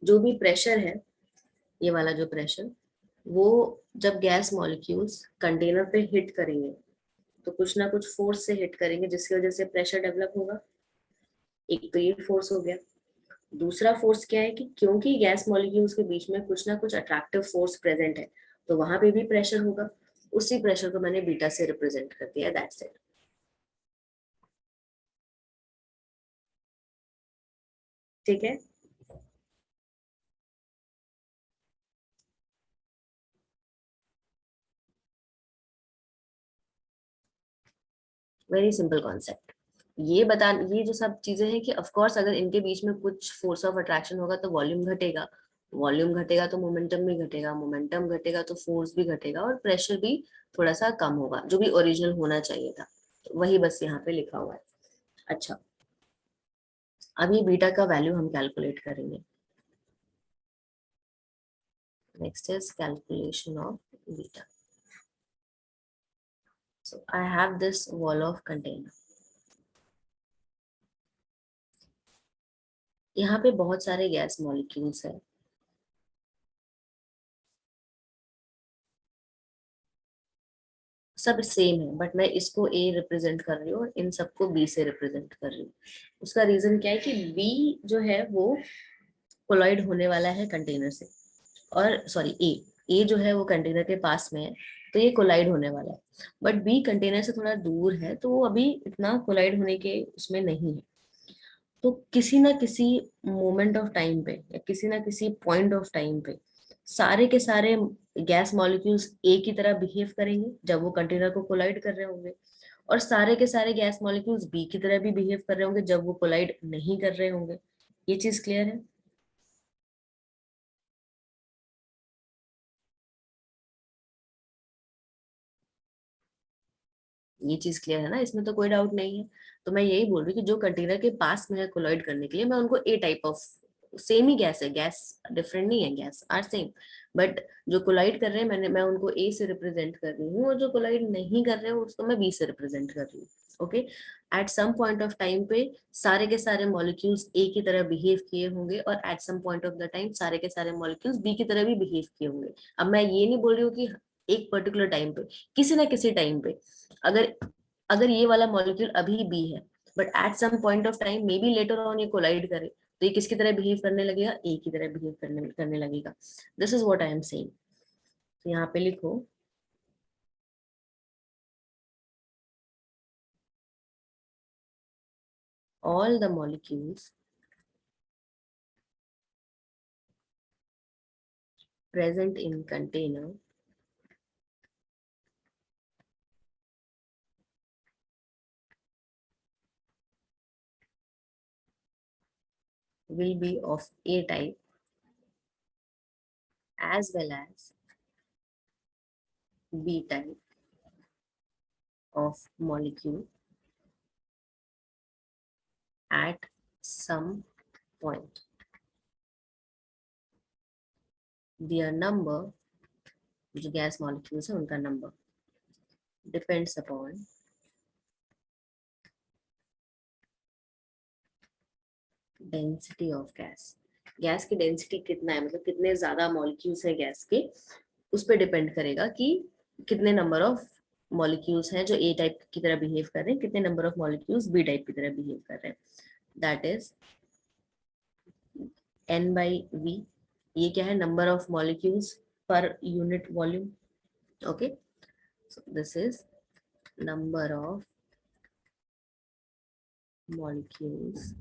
जो भी प्रेशर है, ये वाला जो प्रेशर, वो जब गैस मॉलिक्यूल्स कंटेनर पे हिट करेंगे तो कुछ ना कुछ फोर्स से हिट करेंगे, जिसकी वजह से प्रेशर डेवलप होगा। एक तो ये फोर्स हो गया। दूसरा फोर्स क्या है कि क्योंकि गैस मॉलिक्यूल्स के बीच में कुछ ना कुछ अट्रैक्टिव फोर्स प्रेजेंट है, तो वहां पे भी प्रेशर होगा। उसी प्रेशर को मैंने बीटा से रिप्रेजेंट कर दिया, दैट्स इट। ठीक है, वेरी सिंपल कॉन्सेप्ट। ये जो सब चीजें हैं कि ऑफ कोर्स अगर इनके बीच में कुछ फोर्स ऑफ अट्रैक्शन होगा तो वॉल्यूम घटेगा, वॉल्यूम घटेगा तो मोमेंटम भी घटेगा, मोमेंटम घटेगा तो फोर्स भी घटेगा, और प्रेशर भी थोड़ा सा कम होगा, जो भी ओरिजिनल होना चाहिए था। तो वही बस यहाँ पे लिखा हुआ है। अच्छा, अभी बीटा का वैल्यू हम कैलकुलेट करेंगे। Next is calculation of beta. So I have this wall of container. यहाँ पे बहुत सारे गैस मॉलिक्यूल्स है। सब सेम है, बट मैं इसको ए रिप्रेजेंट कर रही हूँ और इन सबको बी से रिप्रेजेंट कर रही हूँ। उसका रीजन क्या है कि बी जो है वो कोलाइड होने वाला है कंटेनर से, और सॉरी ए, ए जो है वो कंटेनर के पास में है, तो ये कोलाइड होने वाला है। बट बी कंटेनर से थोड़ा दूर है, तो वो अभी इतना कोलाइड होने के उसमें नहीं है। तो किसी ना किसी मोमेंट ऑफ टाइम पे या किसी ना किसी पॉइंट ऑफ टाइम पे सारे के सारे गैस मॉलिक्यूल्स ए की तरह बिहेव करेंगे जब वो कंटेनर को कोलाइड कर रहे होंगे, और सारे के सारे गैस मॉलिक्यूल्स बी की तरह भी बिहेव कर रहे होंगे जब वो कोलाइड नहीं कर रहे होंगे। ये चीज क्लियर है? ये चीज क्लियर है ना, इसमें तो कोई डाउट नहीं है। तो मैं यही बोल रही हूँ कि जो कंटेनर के पास में है कोलॉइड करने के लिए, मैं उनको ए टाइप ऑफ, सेम ही गैस है, गैस डिफरेंट नहीं है, गैस आर सेम, बट जो कोलाइड कर रहे हैं मैं उनको ए से रिप्रेजेंट कर रही हूँ, और जो कोलाइड नहीं कर रहे हैं उसको मैं बी से रिप्रेजेंट कर रही हूँ। Okay, at some point of time पे सारे के सारे मॉलिक्यूल्स ए की तरह बिहेव किए होंगे, और at some point of the time सारे के सारे मॉलिक्यूल्स बी की तरह भी बिहेव किए होंगे। अब मैं ये नहीं बोल रही हूँ कि एक पर्टिकुलर टाइम पे, किसी ना किसी टाइम पे, अगर अगर ये वाला मॉलिक्यूल अभी बी है, but at some point of time may be later on ये कोलाइड करे, तो ये किसकी तरह बिहेव करने लगेगा? ए की तरह बिहेव करने करने लगेगा। This is what I am saying. तो यहाँ पे लिखो, all the molecules present in container will be of A type as well as B type of molecule at some point. Their number, जो गैस मॉलिक्यूल्स है उनका number, depends upon density of gas. Gas की density कितना है, मतलब कितने ज्यादा molecules है गैस के, उस पर डिपेंड करेगा कि कितने नंबर ऑफ मॉलिक्यूल्स हैं जो ए टाइप की तरह बिहेव कर रहे हैं, कितने number of molecules b type की तरह बिहेव कर रहे हैं। That is n by v। ये क्या है? Number of molecules per unit volume. Okay, so this is number of molecules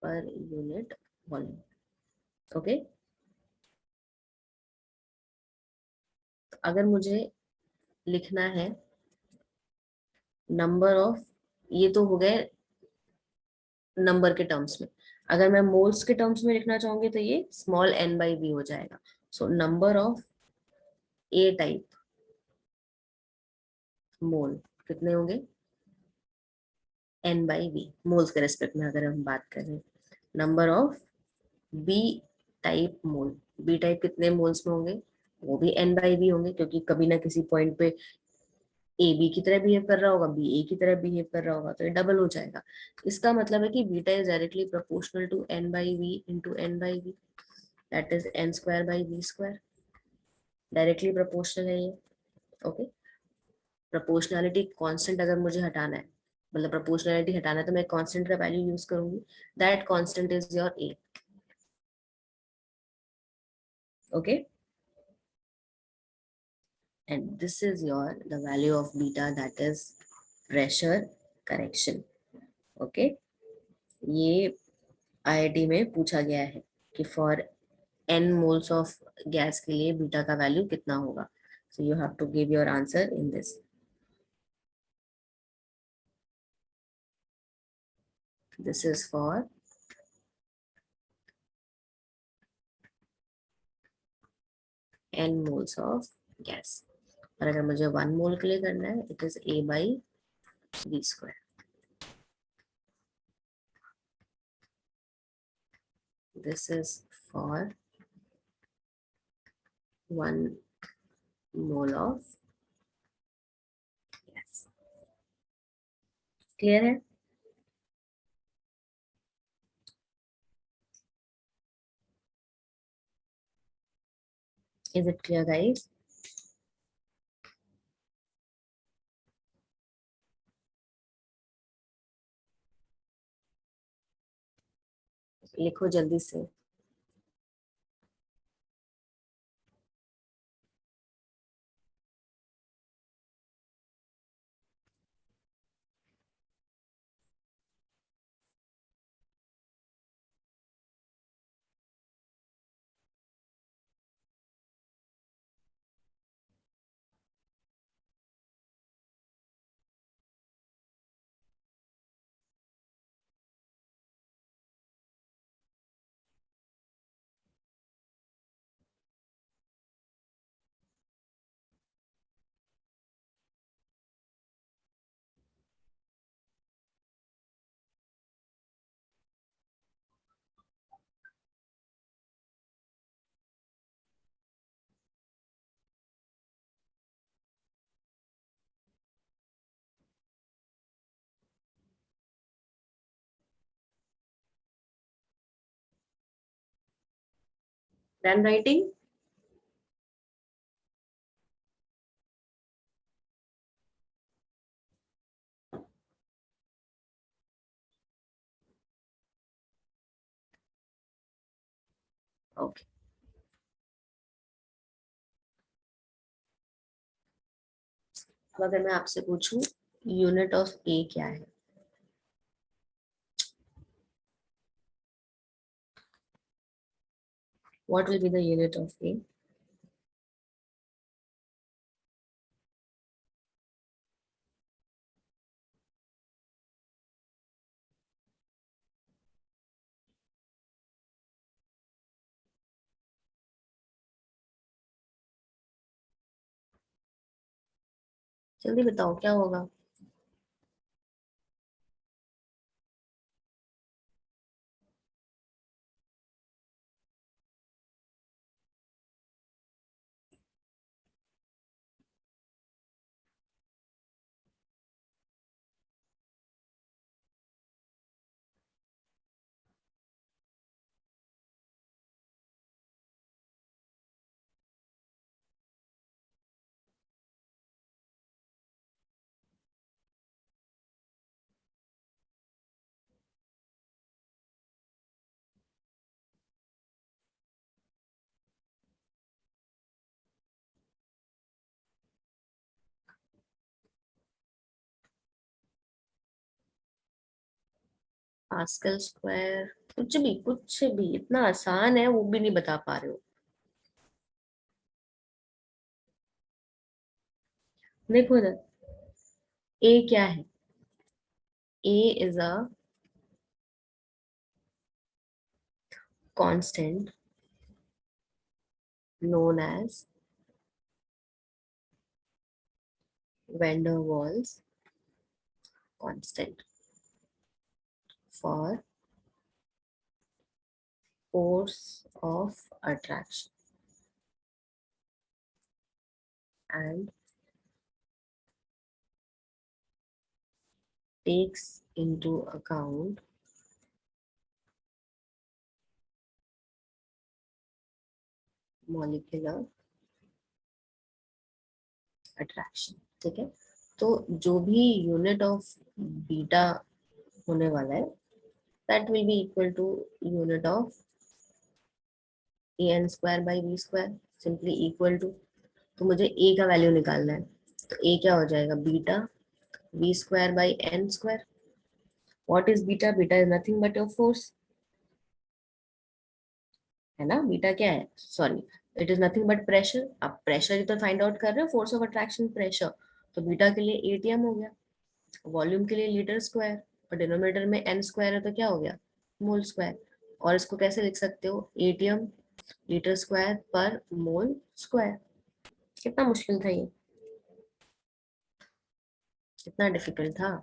per unit volume. Okay, अगर मुझे लिखना है नंबर ऑफ, ये तो हो गए नंबर के टर्म्स में, अगर मैं मोल्स के टर्म्स में लिखना चाहूंगी तो ये स्मॉल n बाई वी हो जाएगा. So number of A type mole कितने होंगे, n बाई वी, मोल्स के रेस्पेक्ट में अगर हम बात करें. Number of B type mole, B type कितने मोल्स में होंगे, वो भी n बाई वी होंगे, क्योंकि कभी ना किसी पॉइंट पे ए बी की तरह बिहेव कर रहा होगा, बी ए की तरह बिहेव कर रहा होगा, तो ये डबल हो जाएगा. इसका मतलब है कि beta is directly proportional to n by v into n by v, that is n square by v square. Directly proportional है ये. ओके, प्रोपोर्शनैलिटी कांस्टेंट अगर मुझे हटाना है, मतलब प्रोपोर्शनैलिटी हटाना है, तो मैं कांस्टेंट का वैल्यू यूज करूंगी. That constant is your a. Okay, and this is your the value of beta, that is pressure correction. Okay, ये आईआईटी में पूछा गया है कि for n moles of gas के लिए बीटा का वैल्यू कितना होगा. So you have to give your answer in this. This is for n moles of gas, और अगर मुझे 1 मोल के लिए करना है, it is a by v square. This is for 1 mole of gas. Clear है? Is it clear guys? लिखो जल्दी से. Done writing? ओके, अब अगर मैं आपसे पूछूं यूनिट ऑफ ए क्या है, what will be the unit of A? जल्दी बताओ क्या होगा. पास्कल स्क्वायर, कुछ भी इतना आसान है वो भी नहीं बता पा रहे हो। देखो इधर, ए क्या है? A is a constant known as van der Waals constant for force of attraction and takes into account molecular attraction। ठीक है, तो जो भी यूनिट ऑफ बीटा होने वाला है that will be equal to unit of an square by v square simply equal to। तो मुझे a का वैल्यू निकालना है, तो a क्या हो जाएगा? Beta v square by n square। what is beta? beta is nothing but your force, है ना? बीटा क्या है? Sorry, it is nothing but pressure. आप प्रेशर ही तो फाइंड आउट कर रहे हो, फोर्स ऑफ अट्रैक्शन प्रेशर। तो बीटा के लिए एटीएम हो गया, वॉल्यूम के लिए लीटर स्क्वायर, और डिनोमिनेटर में एन स्क्वायर है तो क्या हो गया? Mole square. और इसको कैसे लिख सकते हो? एटीएम लीटर स्क्वायर पर मोल स्क्वायर। कितना मुश्किल था ये, कितना डिफिकल्ट था।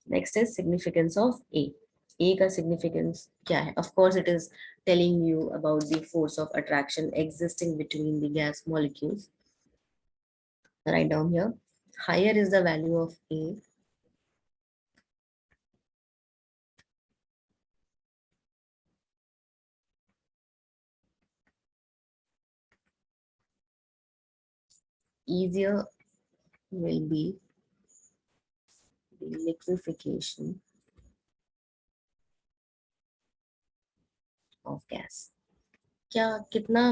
नेक्स्ट इज सिग्निफिकेंस ऑफ ए। ए का सिग्निफिकेंस क्या है? Of course it is telling you about the force of attraction existing between the gas molecules. Write down here, higher is the value of A, easier will be the liquefaction of gas। क्या, कितना,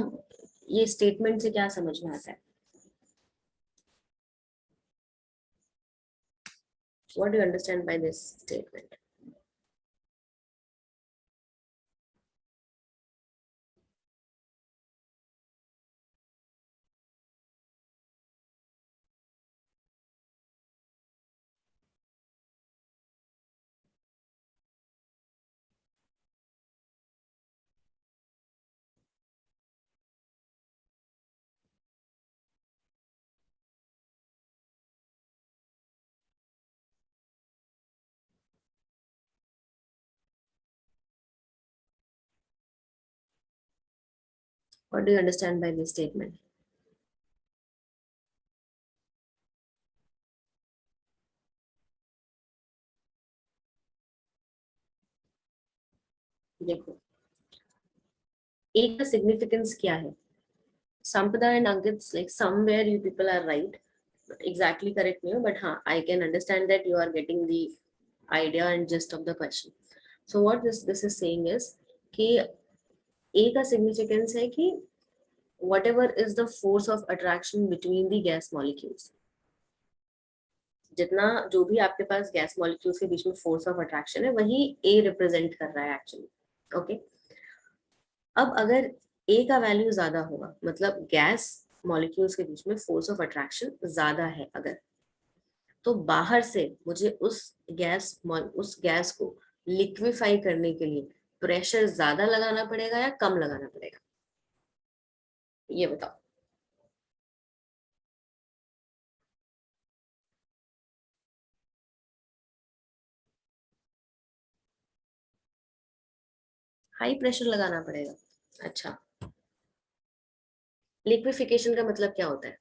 ये statement से क्या समझ में आता है? What do you understand by this statement? What do you understand by this statement? देखो, A का सिग्निफिकेंस क्या है? Sampada and Ankit, like somewhere you people are right, but exactly correct me, but हाँ, I can understand that you are getting the idea and gist of the question. So what this is saying is कि A का significance है कि whatever is the force of attraction between the gas molecules, जितना जो भी आपके पास gas molecules के बीच में फोर्स ऑफ अट्रैक्शन है वही ए रिप्रेजेंट कर रहा है एक्चुअली। ओके, अब अगर ए का वैल्यू ज्यादा होगा, मतलब गैस मॉलिक्यूल्स के बीच में फोर्स ऑफ अट्रैक्शन ज्यादा है अगर, तो बाहर से मुझे उस गैस को लिक्विफाई करने के लिए प्रेशर ज्यादा लगाना पड़ेगा या कम लगाना पड़ेगा? ये बताओ। हाई प्रेशर लगाना पड़ेगा। अच्छा, लिक्विफिकेशन का मतलब क्या होता है?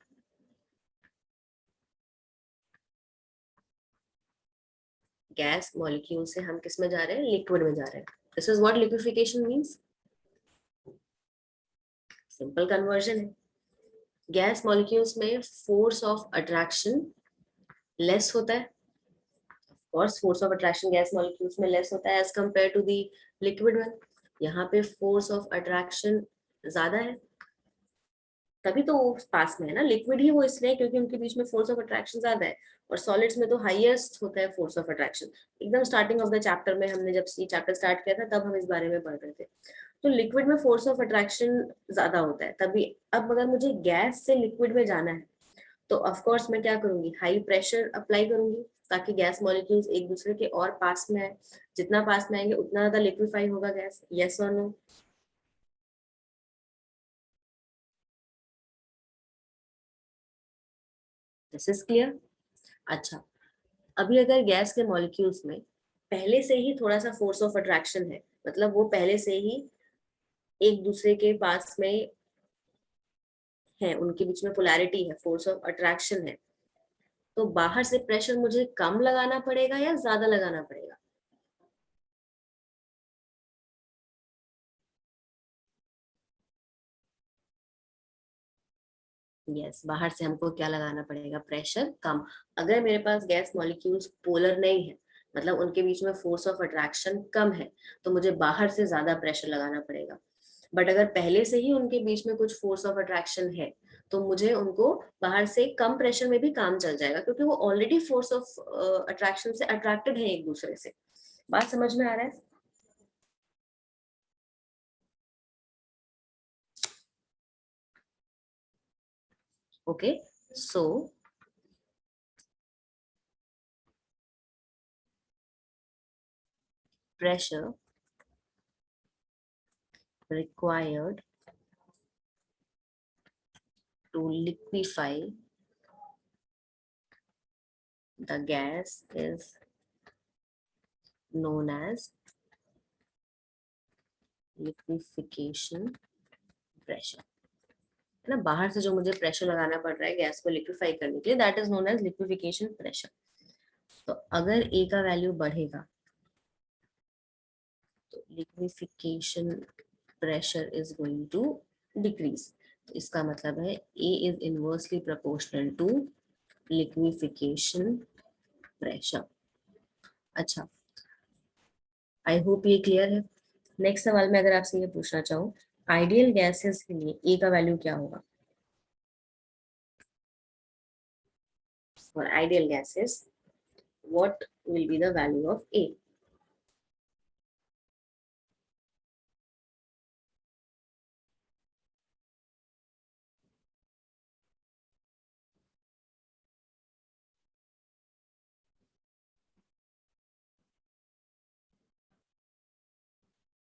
गैस मॉलिक्यूल से हम किस में जा रहे हैं? लिक्विड में जा रहे हैं। This is what liquefaction means. Simple conversion है। गैस मॉलिक्यूल्स में फोर्स ऑफ अट्रैक्शन लेस होता है। Of course force of attraction gas molecules में लेस होता है as compare to the liquid one. यहाँ पे फोर्स ऑफ अट्रैक्शन ज्यादा है, तभी तो वो पास में है ना। लिक्विड ही वो इसलिए क्योंकि उनके बीच में फोर्स ऑफ अट्रैक्शन ज्यादा है, और सॉलिड्स में तो हाईएस्ट होता है फोर्स ऑफ अट्रैक्शन। एकदम स्टार्टिंग ऑफ द चैप्टर में हमने जब ये चैप्टर स्टार्ट किया था तब हम इस बारे में पढ़ रहे थे। तो लिक्विड में फोर्स ऑफ अट्रैक्शन ज्यादा होता है तभी। अब अगर मुझे गैस से लिक्विड में जाना है तो ऑफ कोर्स मैं क्या करूंगी, हाई प्रेशर अप्लाई करूंगी ताकि गैस मॉलिक्यूल्स एक दूसरे के और पास में आए। जितना पास में आएंगे उतना ज्यादा लिक्विफाई होगा गैस। यस और नो? This is clear. अच्छा, अभी अगर गैस के मॉलिक्यूल्स में पहले से ही थोड़ा सा फोर्स ऑफ अट्रैक्शन है, मतलब वो पहले से ही एक दूसरे के पास में है, उनके बीच में पोलैरिटी है, फोर्स ऑफ अट्रैक्शन है, तो बाहर से प्रेशर मुझे कम लगाना पड़ेगा या ज्यादा लगाना पड़ेगा? यस, बाहर से हमको क्या लगाना पड़ेगा, प्रेशर कम। अगर मेरे पास गैस मॉलिक्यूल्स पोलर नहीं है, मतलब उनके बीच में फोर्स ऑफ अट्रैक्शन कम है, तो मुझे बाहर से ज्यादा प्रेशर लगाना पड़ेगा। बट अगर पहले से ही उनके बीच में कुछ फोर्स ऑफ अट्रैक्शन है तो मुझे उनको बाहर से कम प्रेशर में भी काम चल जाएगा, क्योंकि वो ऑलरेडी फोर्स ऑफ अट्रैक्शन से अट्रैक्टेड है एक दूसरे से। बात समझ में आ रहा है? Okay, so pressure required to liquefy the gas is known as liquefaction pressure। है ना, बाहर से जो मुझे प्रेशर लगाना पड़ रहा है गैस को लिक्विफाई करने के लिए, that is known as liquefaction pressure. तो अगर ए का वैल्यू बढ़ेगा तो liquefaction pressure is going to decrease. तो इसका मतलब है A is inversely proportional to liquefaction pressure. अच्छा, आई होप ये क्लियर है। नेक्स्ट सवाल में अगर आपसे ये पूछना चाहूँ, आइडियल गैसेस के लिए ए का वैल्यू क्या होगा? For ideal gases what will be the value of A?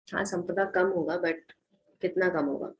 हाँ, संपदा कम होगा, बट कितना कम होगा?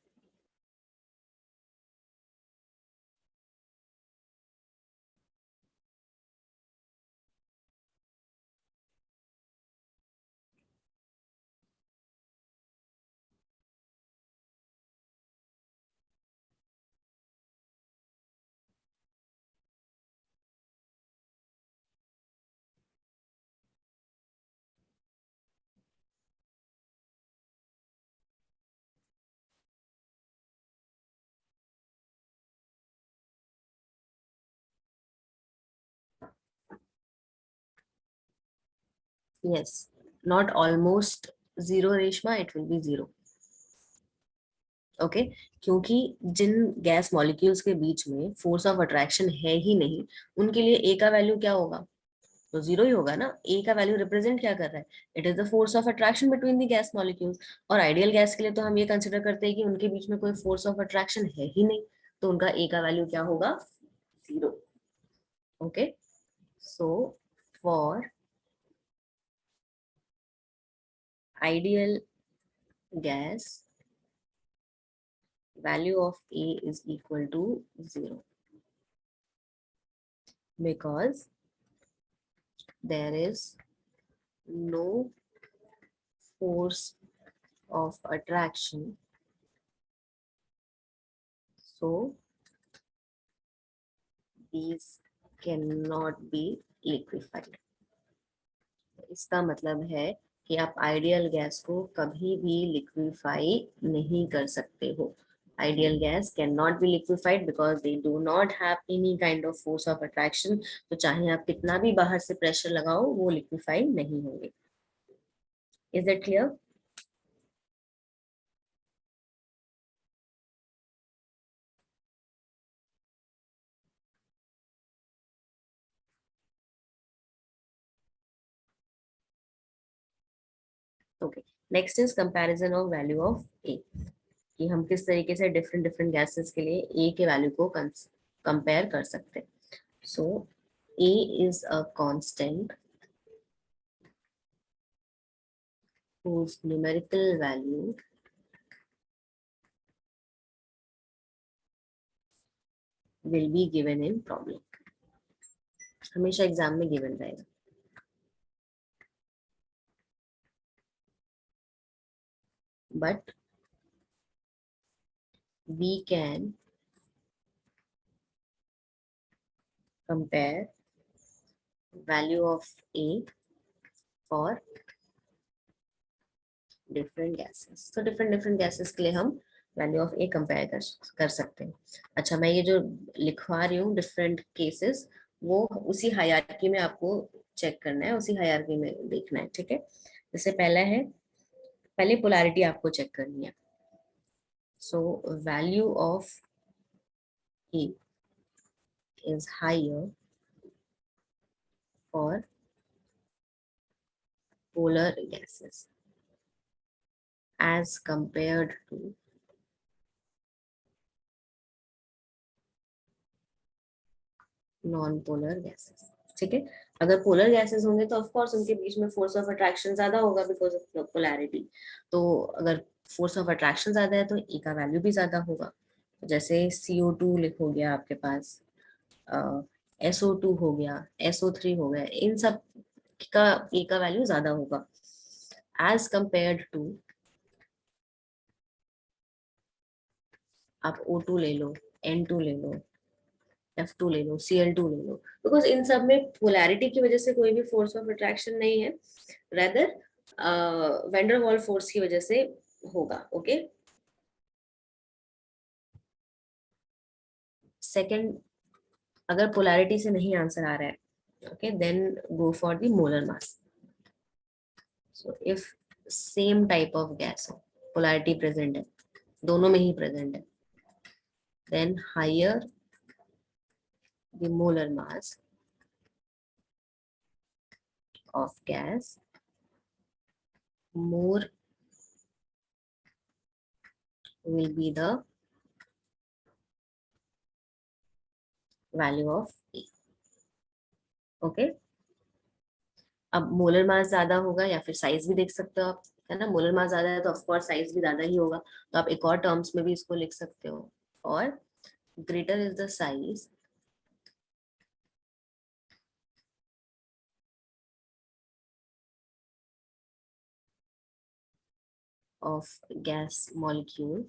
Yes, not almost zero Reshma, it will be zero. Okay, क्योंकि जिन गैस मॉलिक्यूल्स के बीच में फोर्स ऑफ अट्रैक्शन है ही नहीं, उनके लिए ए का वैल्यू क्या होगा? तो जीरो ही होगा ना। ए का वैल्यू रिप्रेजेंट क्या कर रहा है? It is the force of attraction between the gas molecules. और आइडियल गैस के लिए तो हम ये कंसिडर करते हैं कि उनके बीच में कोई फोर्स ऑफ अट्रैक्शन है ही नहीं, तो उनका ए का वैल्यू क्या होगा? Zero. Okay, so for ideal gas value of A is equal to 0 because there is no force of attraction, so these cannot be liquefied। इसका मतलब है कि आप आइडियल गैस को कभी भी लिक्विफाई नहीं कर सकते हो। Ideal gas can not be liquefied because they do not have any kind of force of attraction. तो चाहे आप कितना भी बाहर से प्रेशर लगाओ वो लिक्विफाई नहीं होंगे। Is it clear? Okay, next is comparison of value of A, कि हम किस तरीके से डिफरेंट डिफरेंट गैसेस के लिए ए के वैल्यू को कंपेयर कर सकते हैं. So A is a constant whose numerical value will be given in problem. हमेशा एग्जाम में गिवन रहेगा. But we can compare value of A for different gases. So different different gases के लिए हम वैल्यू ऑफ ए कंपेयर कर सकते हैं. अच्छा, मैं ये जो लिखवा रही हूँ डिफरेंट केसेस, वो उसी हायरार्की में आपको चेक करना है, उसी हायरार्की में देखना है. ठीक है, जैसे पहला है, पहले पोलैरिटी आपको चेक करनी है. So value of A is higher for polar gases as compared to non polar gases. ठीक है, अगर पोलर गैसेस होंगे तो ऑफ कोर्स उनके बीच में फोर्स ऑफ अट्रैक्शन ज्यादा होगा बिकॉज ऑफ पोलैरिटी. तो अगर फोर्स ऑफ अट्रैक्शन ज्यादा है तो ई का वैल्यू भी ज्यादा होगा. जैसे CO2 लिख हो गया आपके पास, SO2 हो गया, SO3 हो गया, इन सब का ए का वैल्यू ज्यादा होगा एज कंपेयर्ड टू, आप O2 ले लो, N2 ले लो, F2 ले लो, Cl2 ले लो, बिकॉज इन सब में पोलैरिटी की वजह से कोई भी फोर्स ऑफ अट्रैक्शन नहीं है, रेदर वैन डर वाल फोर्स की वजह से होगा. ओके, सेकंड, अगर पोलैरिटी से नहीं आंसर आ रहा है, okay, then go for the molar mass. So if same type of gas है, पोलैरिटी प्रेजेंट है, दोनों में ही प्रेजेंट है, then higher the molar mass of gas, more will be the value of E. Okay, अब molar mass ज्यादा होगा या फिर साइज भी देख सकते हो आप, है ना. मोलर मास ज्यादा है तो ऑफ कोर्स साइज भी ज्यादा ही होगा, तो आप एक और टर्म्स में भी इसको लिख सकते हो. और greater is the size of gas molecule,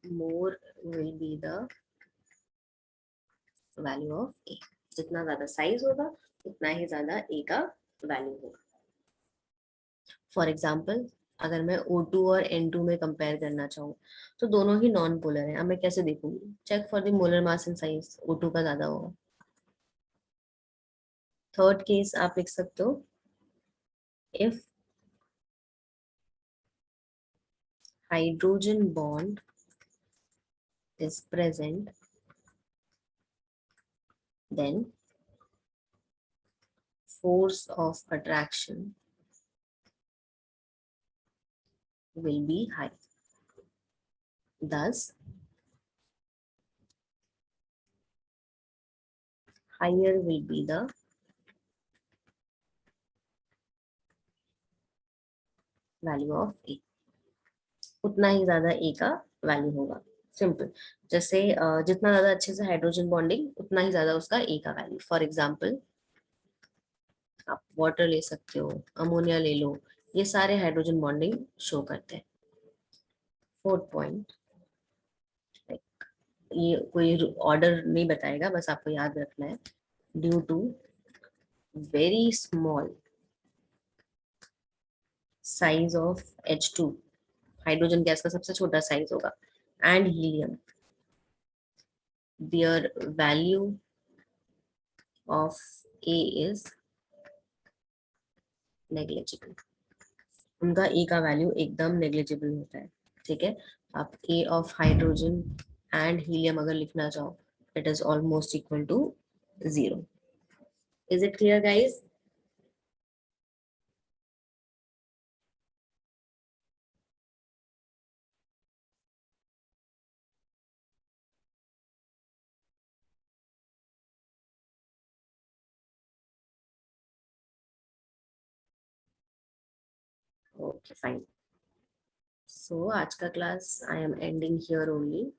more will be the value of A. जितना ज्यादा साइज होगा उतना ही ज्यादा A का वैल्यू होगा. फॉर एग्जाम्पल, अगर मैं O2 और N2 में कंपेयर करना चाहूँ तो दोनों ही नॉन पोलर हैं. अब मैं कैसे देखूंगी? Check for the molar mass and size, O2 का ज्यादा होगा. थर्ड केस आप लिख सकते हो, if hydrogen bond is present, then force of attraction will be high. Thus, higher will be the value of A. उतना ही ज्यादा A का वैल्यू होगा. सिंपल. जैसे जितना ज्यादा अच्छे से हाइड्रोजन बॉन्डिंग उतना ही ज्यादा उसका A का वैल्यू. फॉर एग्जाम्पल, आप वाटर ले सकते हो, अमोनिया ले लो, ये सारे हाइड्रोजन बॉन्डिंग शो करते हैं. फोर्थ पॉइंट, ये कोई ऑर्डर नहीं बताएगा, बस आपको याद रखना है. Due to very small size of H2, hydrogen gas का सबसे छोटा साइज होगा, and helium, their value of A is negligible. उनका ए का वैल्यू एकदम नेग्लिजिबल होता है. ठीक है, आप A of hydrogen and helium अगर लिखना चाहो, it is almost equal to 0. Is it clear, guys? Okay, fine. So आज का class I am ending here only.